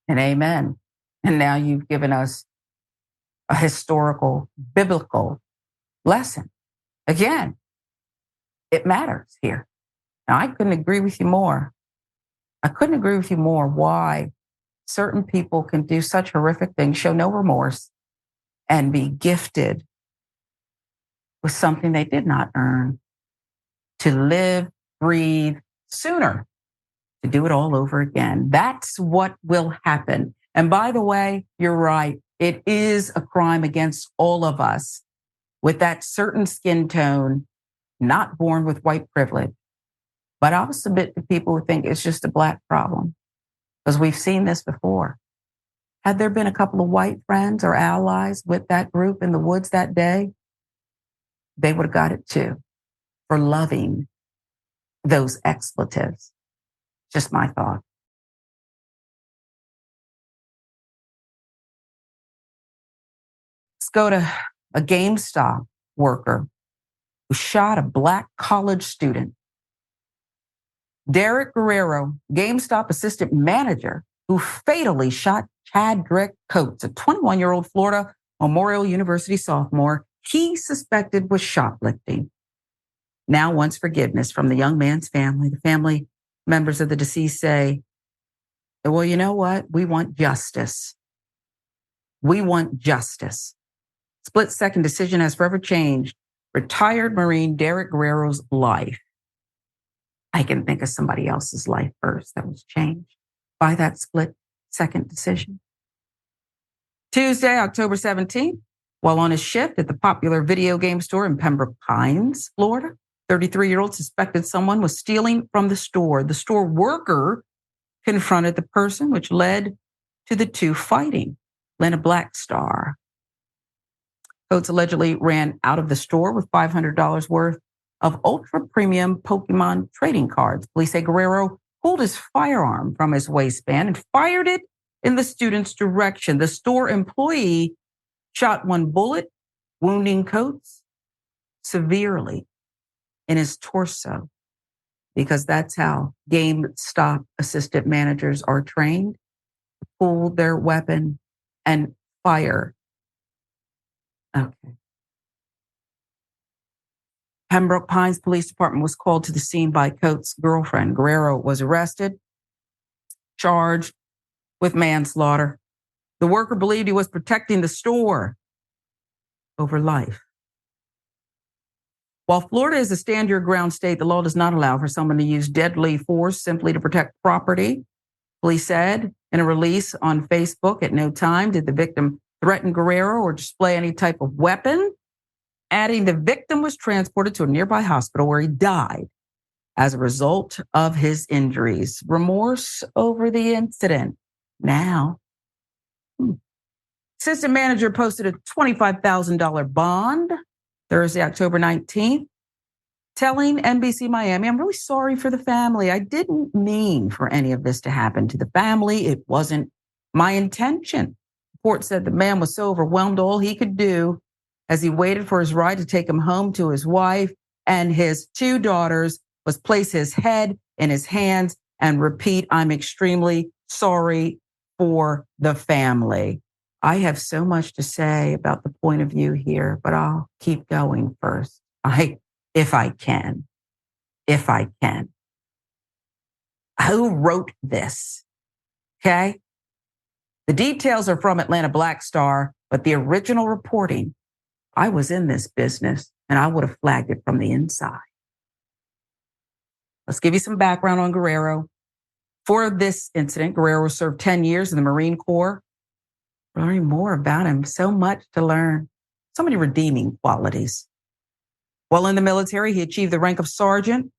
And amen. And now you've given us a historical, biblical lesson. Again, it matters here. Now, I couldn't agree with you more. Why certain people can do such horrific things, show no remorse, and be gifted with something they did not earn, to live, breathe sooner, to do it all over again. That's what will happen. And by the way, you're right. It is a crime against all of us with that certain skin tone, not born with white privilege. But I'll submit to people who think it's just a Black problem, because we've seen this before. Had there been a couple of white friends or allies with that group in the woods that day, they would have got it too, for loving those expletives. Just my thought. Let's go to a GameStop worker who shot a Black college student. Derek Guerrero, GameStop assistant manager, who fatally shot Chadrick Coates, a 21-year-old Florida Memorial University sophomore he suspected was shoplifting, now wants forgiveness from the young man's family. The family members of the deceased say, well, you know what? We want justice. We want justice. Split-second decision has forever changed retired Marine Derek Guerrero's life. I can think of somebody else's life first that was changed by that split-second decision. Tuesday, October 17th, while on his shift at the popular video game store in Pembroke Pines, Florida, 33-year-old suspected someone was stealing from the store. The store worker confronted the person, which led to the two fighting. Lena Blackstar. Coates allegedly ran out of the store with $500 worth of ultra-premium Pokemon trading cards. Police say Guerrero pulled his firearm from his waistband and fired it in the student's direction. The store employee shot one bullet, wounding Coates severely in his torso. because that's how GameStop assistant managers are trained. Pull their weapon and fire. Okay. Pembroke Pines Police Department was called to the scene by Coates' girlfriend. Guerrero was arrested, charged with manslaughter. The worker believed he was protecting the store over life. While Florida is a stand your ground state, the law does not allow for someone to use deadly force simply to protect property. Police said in a release on Facebook, at no time did the victim threaten Guerrero or display any type of weapon, adding the victim was transported to a nearby hospital where he died as a result of his injuries. Remorse over the incident. Now, assistant manager posted a $25,000 bond Thursday, October 19th, telling NBC Miami, I'm really sorry for the family. I didn't mean for any of this to happen to the family. It wasn't my intention. Report said the man was so overwhelmed, all he could do as he waited for his ride to take him home to his wife and his two daughters was place his head in his hands and repeat, I'm extremely sorry for the family. I have so much to say about the point of view here, but I'll keep going first. If I can. Who wrote this? Okay. The details are from Atlanta Black Star, but the original reporting, I was in this business and I would have flagged it from the inside. Let's give you some background on Guerrero. For this incident, Guerrero served 10 years in the Marine Corps. Learning more about him, so much to learn, so many redeeming qualities. While in the military, he achieved the rank of sergeant.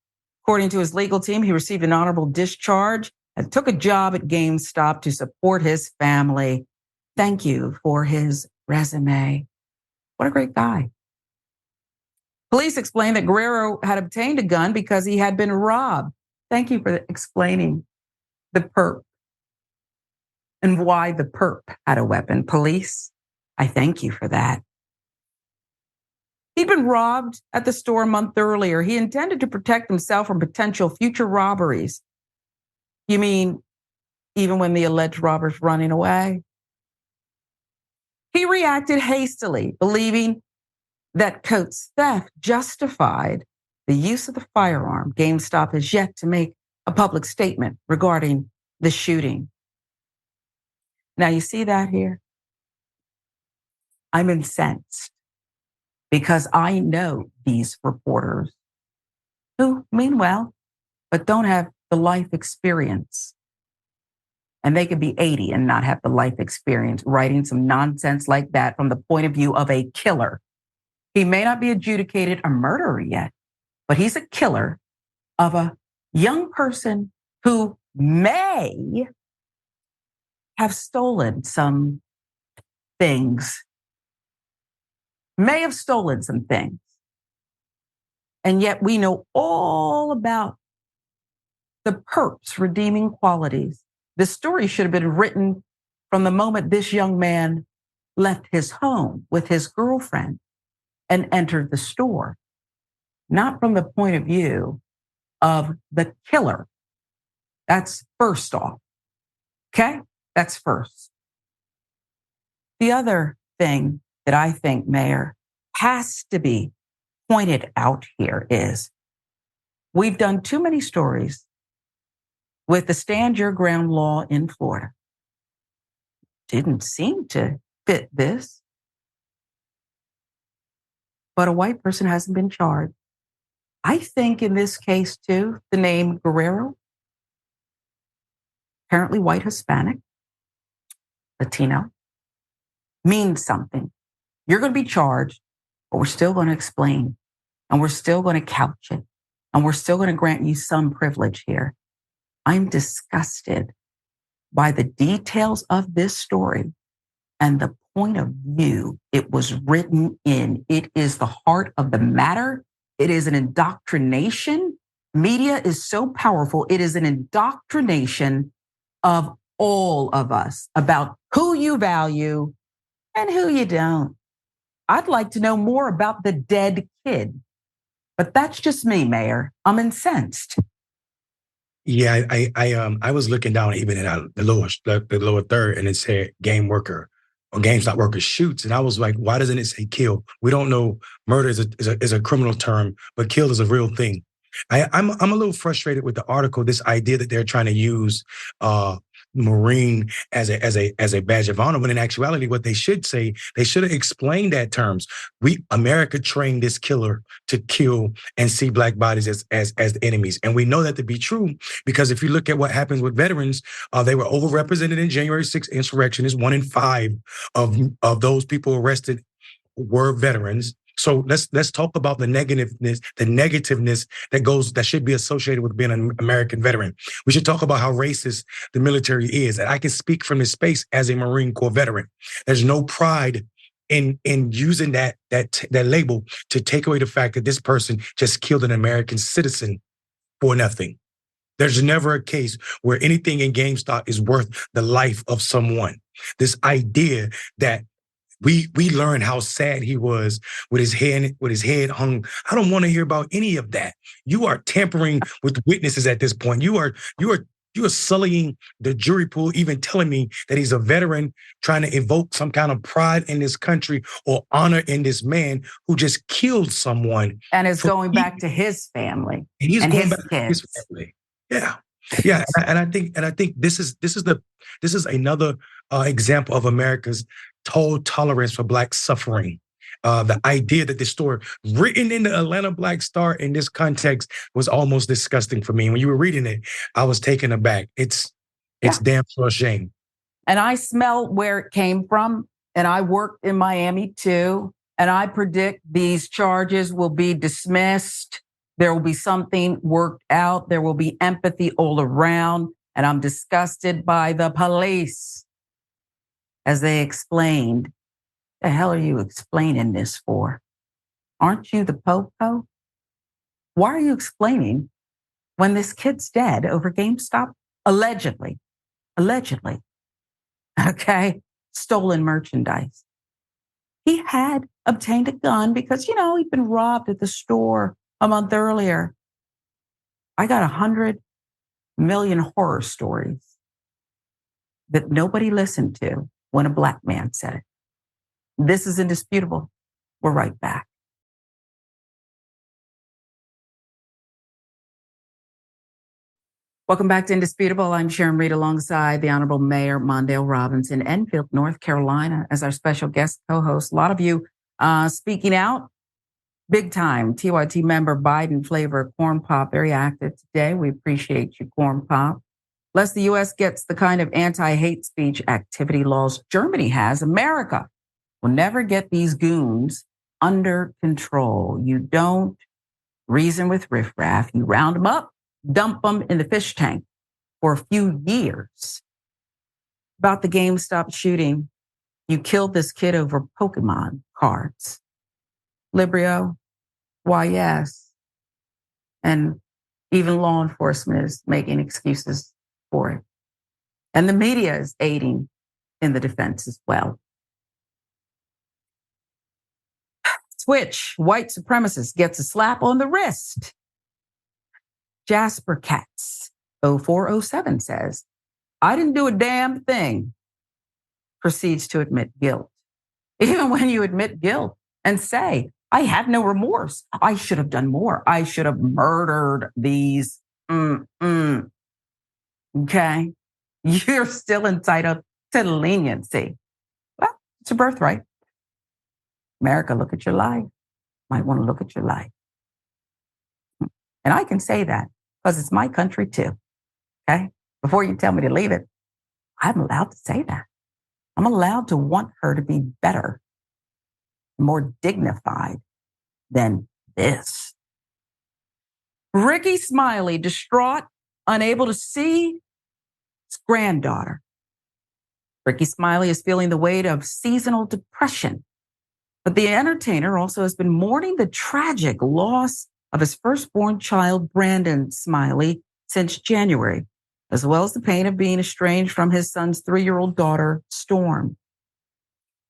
According to his legal team, he received an honorable discharge and took a job at GameStop to support his family. Thank you for his resume. What a great guy. Police explained that Guerrero had obtained a gun because he had been robbed. Thank you for explaining the perp and why the perp had a weapon. Police, I thank you for that. He'd been robbed at the store a month earlier. He intended to protect himself from potential future robberies. You mean even when the alleged robber's running away? He reacted hastily, believing that Coates' theft justified the use of the firearm. GameStop has yet to make a public statement regarding the shooting. Now, you see that here? I'm incensed because I know these reporters who mean well, but don't have the life experience. And they could be 80 and not have the life experience writing some nonsense like that from the point of view of a killer. He may not be adjudicated a murderer yet, but he's a killer of a young person who may have stolen some things. May have stolen some things. And yet we know all about the perp's redeeming qualities. This story should have been written from the moment this young man left his home with his girlfriend and entered the store, not from the point of view of the killer. That's first off. Okay? That's first. The other thing that I think, Mayor, has to be pointed out here is we've done too many stories with the stand your ground law in Florida. Didn't seem to fit this. But a white person hasn't been charged. I think in this case, too, the name Guerrero, apparently white Hispanic, Latino, means something. You're going to be charged, but we're still going to explain, and we're still going to couch it, and we're still going to grant you some privilege here. I'm disgusted by the details of this story and the point of view it was written in. It is the heart of the matter. It is an indoctrination. Media is so powerful. It is an indoctrination of all of us about who you value and who you don't. I'd like to know more about the dead kid, but that's just me, Mayor. I'm incensed. Yeah, I was looking down even at the lower third, and it said game worker or GameStop worker shoots, and I was like, why doesn't it say kill? We don't know murder is a criminal term, but kill is a real thing. I'm a little frustrated with the article. This idea that they're trying to use Marine as a badge of honor, when in actuality, what they should say, they should have explained that terms. America trained this killer to kill and see black bodies as enemies, and we know that to be true because if you look at what happens with veterans, they were overrepresented in January 6th insurrectionists. 1 in 5 of those people arrested were veterans. So let's talk about the negativeness that should be associated with being an American veteran. We should talk about how racist the military is. And I can speak from this space as a Marine Corps veteran. There's no pride in using that label to take away the fact that this person just killed an American citizen for nothing. There's never a case where anything in GameStop is worth the life of someone. This idea that we learned how sad he was with his head hung. I don't want to hear about any of that. You are tampering with witnesses at this point. You are sullying the jury pool, even telling me that he's a veteran trying to evoke some kind of pride in this country or honor in this man who just killed someone. And is going back to his family. And he's and going his back kids. to his family. Yeah. Yeah. And I think this is another example of America's total tolerance for black suffering. The idea that this story written in the Atlanta Black Star in this context was almost disgusting for me. When you were reading it, I was taken aback. It's damn sure a shame. And I smell where it came from. And I worked in Miami too. And I predict these charges will be dismissed. There will be something worked out. There will be empathy all around. And I'm disgusted by the police. As they explained, the hell are you explaining this for? Aren't you the popo? Why are you explaining when this kid's dead over GameStop? Allegedly. Okay? Stolen merchandise. He had obtained a gun because, he'd been robbed at the store a month earlier. I got 100 million horror stories that nobody listened to when a black man said it. This is indisputable. We're right back. Welcome back to Indisputable. I'm Sharon Reed alongside the Honorable Mayor Mondale Robbins in Enfield, North Carolina, as our special guest co-host. A lot of you speaking out. Big time. TYT member Biden flavor Corn Pop, very active today. We appreciate you, Corn Pop. Lest the U.S. gets the kind of anti-hate speech activity laws Germany has, America will never get these goons under control. You don't reason with riffraff. You round them up, dump them in the fish tank for a few years. About the GameStop shooting, you killed this kid over Pokemon cards. Librio, why yes. And even law enforcement is making excuses for it. And the media is aiding in the defense as well. Switch, white supremacist gets a slap on the wrist. Jasper Katz, 0407 says, I didn't do a damn thing. Proceeds to admit guilt. Even when you admit guilt and say, I have no remorse. I should have done more. I should have murdered these. Okay. You're still entitled to leniency. Well, it's your birthright. America, look at your life. Might want to look at your life. And I can say that because it's my country too. Okay. Before you tell me to leave it, I'm allowed to say that. I'm allowed to want her to be better, more dignified than this. Ricky Smiley, distraught, unable to see his granddaughter. Ricky Smiley is feeling the weight of seasonal depression. But the entertainer also has been mourning the tragic loss of his firstborn child, Brandon Smiley, since January, as well as the pain of being estranged from his son's 3-year-old daughter, Storm.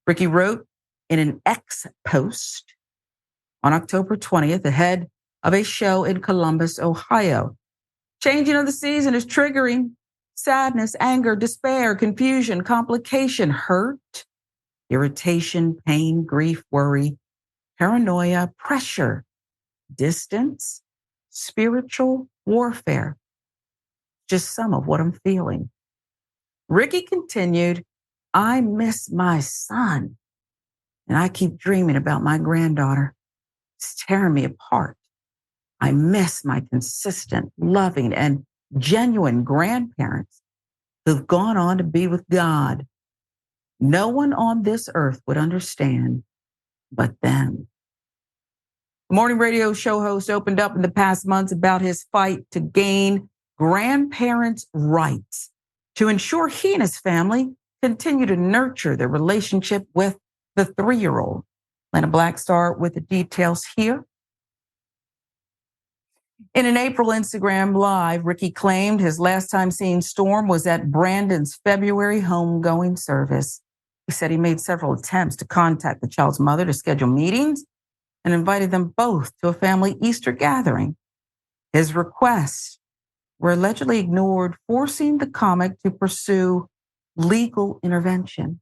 Ricky wrote in an X post on October 20th, ahead of a show in Columbus, Ohio. Changing of the season is triggering sadness, anger, despair, confusion, complication, hurt, irritation, pain, grief, worry, paranoia, pressure, distance, spiritual warfare. Just some of what I'm feeling. Ricky continued, I miss my son, and I keep dreaming about my granddaughter. It's tearing me apart. I miss my consistent, loving, and genuine grandparents who've gone on to be with God. No one on this earth would understand but them. The morning radio show host opened up in the past months about his fight to gain grandparents' rights to ensure he and his family continue to nurture their relationship with the 3-year-old. Lena Blackstar with the details here. In an April Instagram Live, Ricky claimed his last time seeing Storm was at Brandon's February homegoing service. He said he made several attempts to contact the child's mother to schedule meetings and invited them both to a family Easter gathering. His requests were allegedly ignored, forcing the comic to pursue legal intervention.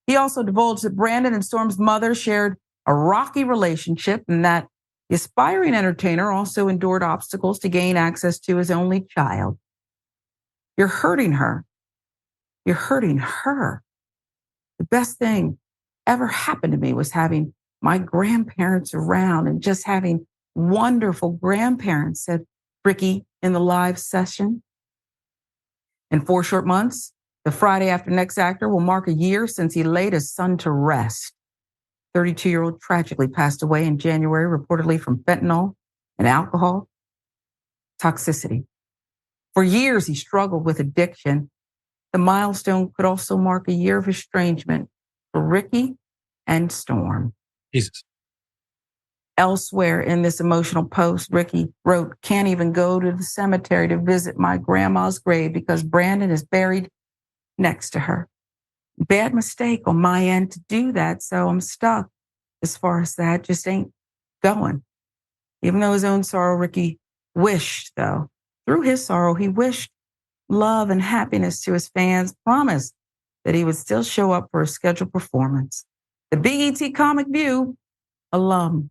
He also divulged that Brandon and Storm's mother shared a rocky relationship and that the aspiring entertainer also endured obstacles to gain access to his only child. You're hurting her. You're hurting her. The best thing ever happened to me was having my grandparents around and just having wonderful grandparents, said Ricky in the live session. In 4 short months, the Friday after next actor will mark a year since he laid his son to rest. 32-year-old tragically passed away in January, reportedly from fentanyl and alcohol toxicity. For years, he struggled with addiction. The milestone could also mark a year of estrangement for Ricky and Storm. Jesus. Elsewhere in this emotional post, Ricky wrote, can't even go to the cemetery to visit my grandma's grave because Brandon is buried next to her. Bad mistake on my end to do that, so I'm stuck as far as that. Just ain't going. Even though his own sorrow, Ricky wished, though, through his sorrow, he wished love and happiness to his fans, promised that he would still show up for a scheduled performance. The BET Comic View alum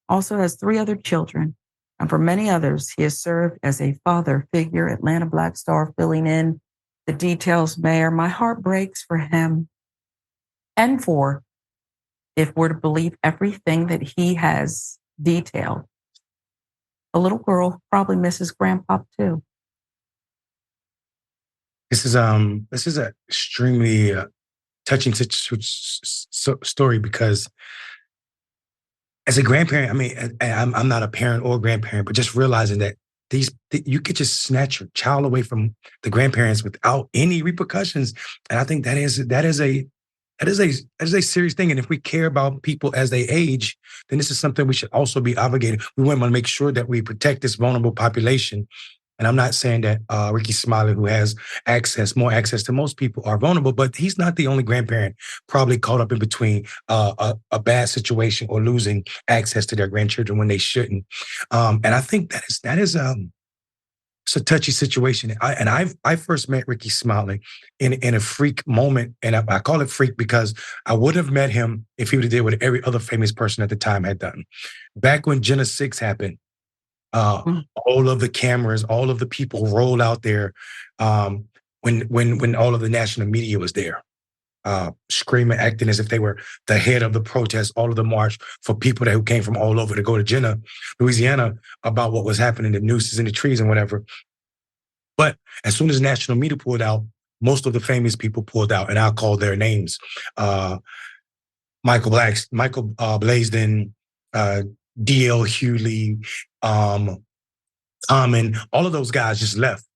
also has 3 other children, and for many others, he has served as a father figure. Atlanta Blackstar filling in the details, Mayor. My heart breaks for him and for, if we're to believe everything that he has detailed, a little girl probably misses Grandpa too. This is an extremely touching story because as a grandparent, I mean, I'm not a parent or grandparent, but just realizing that you could just snatch your child away from the grandparents without any repercussions, and I think that is a serious thing. And if we care about people as they age, then this is something we should also be obligated. We want to make sure that we protect this vulnerable population. And I'm not saying that Ricky Smiley, who has more access to most people, are vulnerable, but he's not the only grandparent probably caught up in between a bad situation or losing access to their grandchildren when they shouldn't. And I think that is it's a touchy situation. I first met Ricky Smiley in a freak moment, and I call it freak because I would have met him if he would have did what every other famous person at the time had done. Back when Jenna 6 happened, all of the cameras, all of the people rolled out there when all of the national media was there, screaming, acting as if they were the head of the protest, all of the march for people who came from all over to go to Jenna, Louisiana, about what was happening, the nooses in the trees and whatever. But as soon as national media pulled out, most of the famous people pulled out, and I'll call their names. Michael Blaisdell, D.L. Hewley, Common, all of those guys just left.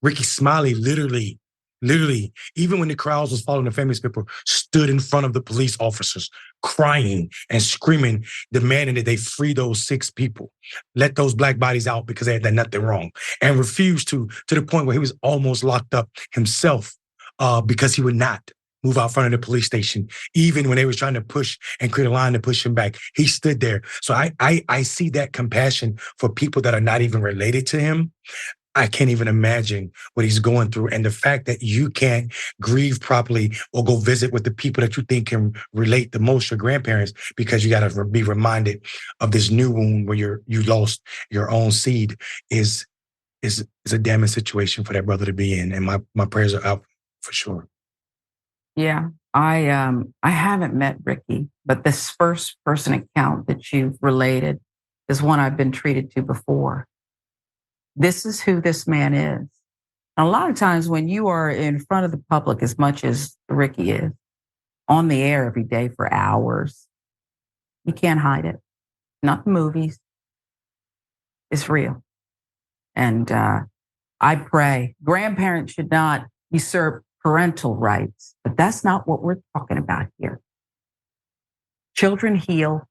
Ricky Smiley literally, even when the crowds was following the famous people, stood in front of the police officers, crying and screaming, demanding that they free those 6 people, let those Black bodies out because they had done nothing wrong, and refused to the point where he was almost locked up himself because he would not move out front of the police station, even when they was trying to push and create a line to push him back. He stood there. So I see that compassion for people that are not even related to him. I can't even imagine what he's going through. And the fact that you can't grieve properly or go visit with the people that you think can relate the most, your grandparents, because you got to be reminded of this new wound where you lost your own seed is a damning situation for that brother to be in. And my prayers are out for sure. Yeah. I haven't met Ricky, but this first person account that you've related is one I've been treated to before. This is who this man is. And a lot of times when you are in front of the public as much as Ricky is, on the air every day for hours, you can't hide it. Not the movies. It's real. And I pray grandparents should not usurp parental rights, but that's not what we're talking about here. Children heal.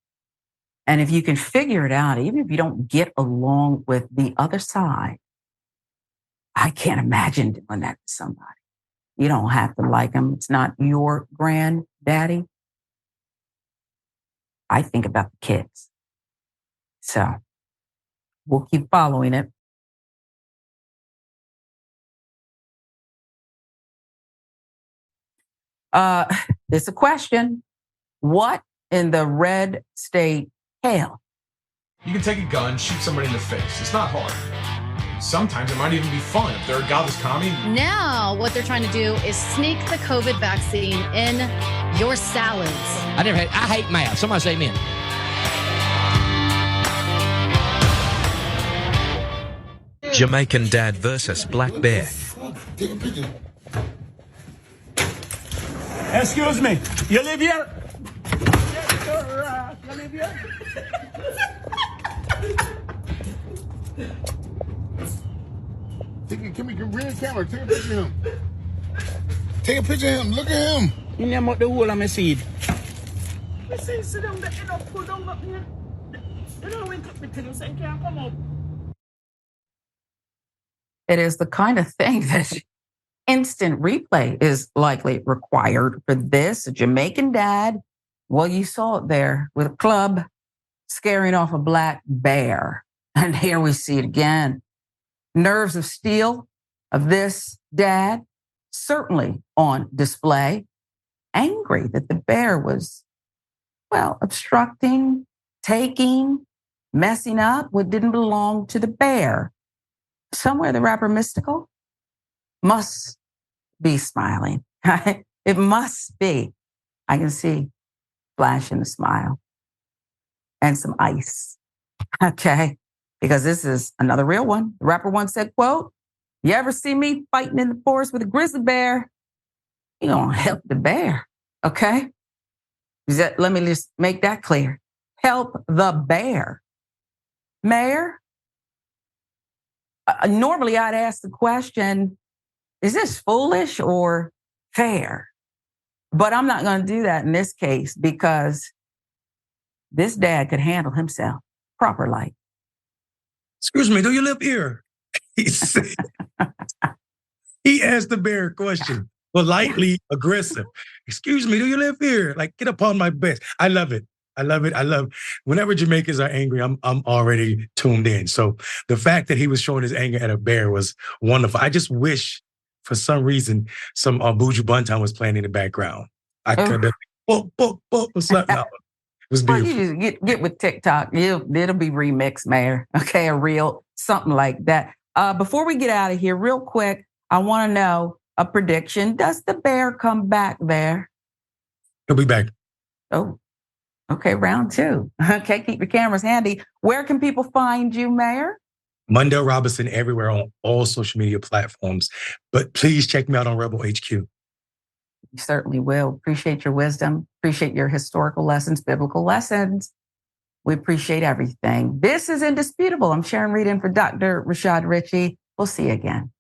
And if you can figure it out, even if you don't get along with the other side, I can't imagine doing that to somebody. You don't have to like them. It's not your granddaddy. I think about the kids. So we'll keep following it. It's a question. What in the red state hell? You can take a gun, shoot somebody in the face. It's not hard. Sometimes it might even be fun if they're a godless commie. Now, what they're trying to do is sneak the COVID vaccine in your salads. I hate math. Somebody say amen. Jamaican dad versus black bear. Take a picture. Excuse me, you live here? Yes, sir. You live here? Can we bring the camera? Take a picture of him. Take a picture of him. Look at him. You name out the whole of my seed. You see, sit down there, you know, put down up here. You know, when the things can't come up. It is the kind of thing that instant replay is likely required for this. A Jamaican dad, well, you saw it there with a club scaring off a black bear. And here we see it again. Nerves of steel of this dad, certainly on display. Angry that the bear was, well, obstructing, taking, messing up what didn't belong to the bear. Somewhere the rapper Mystical must be smiling. It must be. I can see flashing a smile and some ice. Okay. Because this is another real one. The rapper once said, quote, "You ever see me fighting in the forest with a grizzly bear? You gonna help the bear." Okay. Let me just make that clear. Help the bear. Mayor, normally I'd ask the question, is this foolish or fair? But I'm not going to do that in this case because this dad could handle himself proper like. Excuse me, do you live here? He said, he asked the bear a question, politely aggressive. Excuse me, do you live here? Like, get up on my bed. I love it. I love it. Whenever Jamaicans are angry, I'm already tuned in. So the fact that he was showing his anger at a bear was wonderful. I just wish, for some reason, some Buju Banton was playing in the background. I could have, or something. It was beautiful. Well, you just get with TikTok. It'll be remixed, Mayor. Okay, a reel, something like that. Before we get out of here, real quick, I want to know a prediction. Does the bear come back there? He'll be back. Oh, okay, round 2. Okay, keep your cameras handy. Where can people find you, Mayor? Mondale Robinson everywhere on all social media platforms. But please check me out on Rebel HQ. You certainly will. Appreciate your wisdom. Appreciate your historical lessons, biblical lessons. We appreciate everything. This is Indisputable. I'm Sharon Reed in for Dr. Rashad Ritchie. We'll see you again.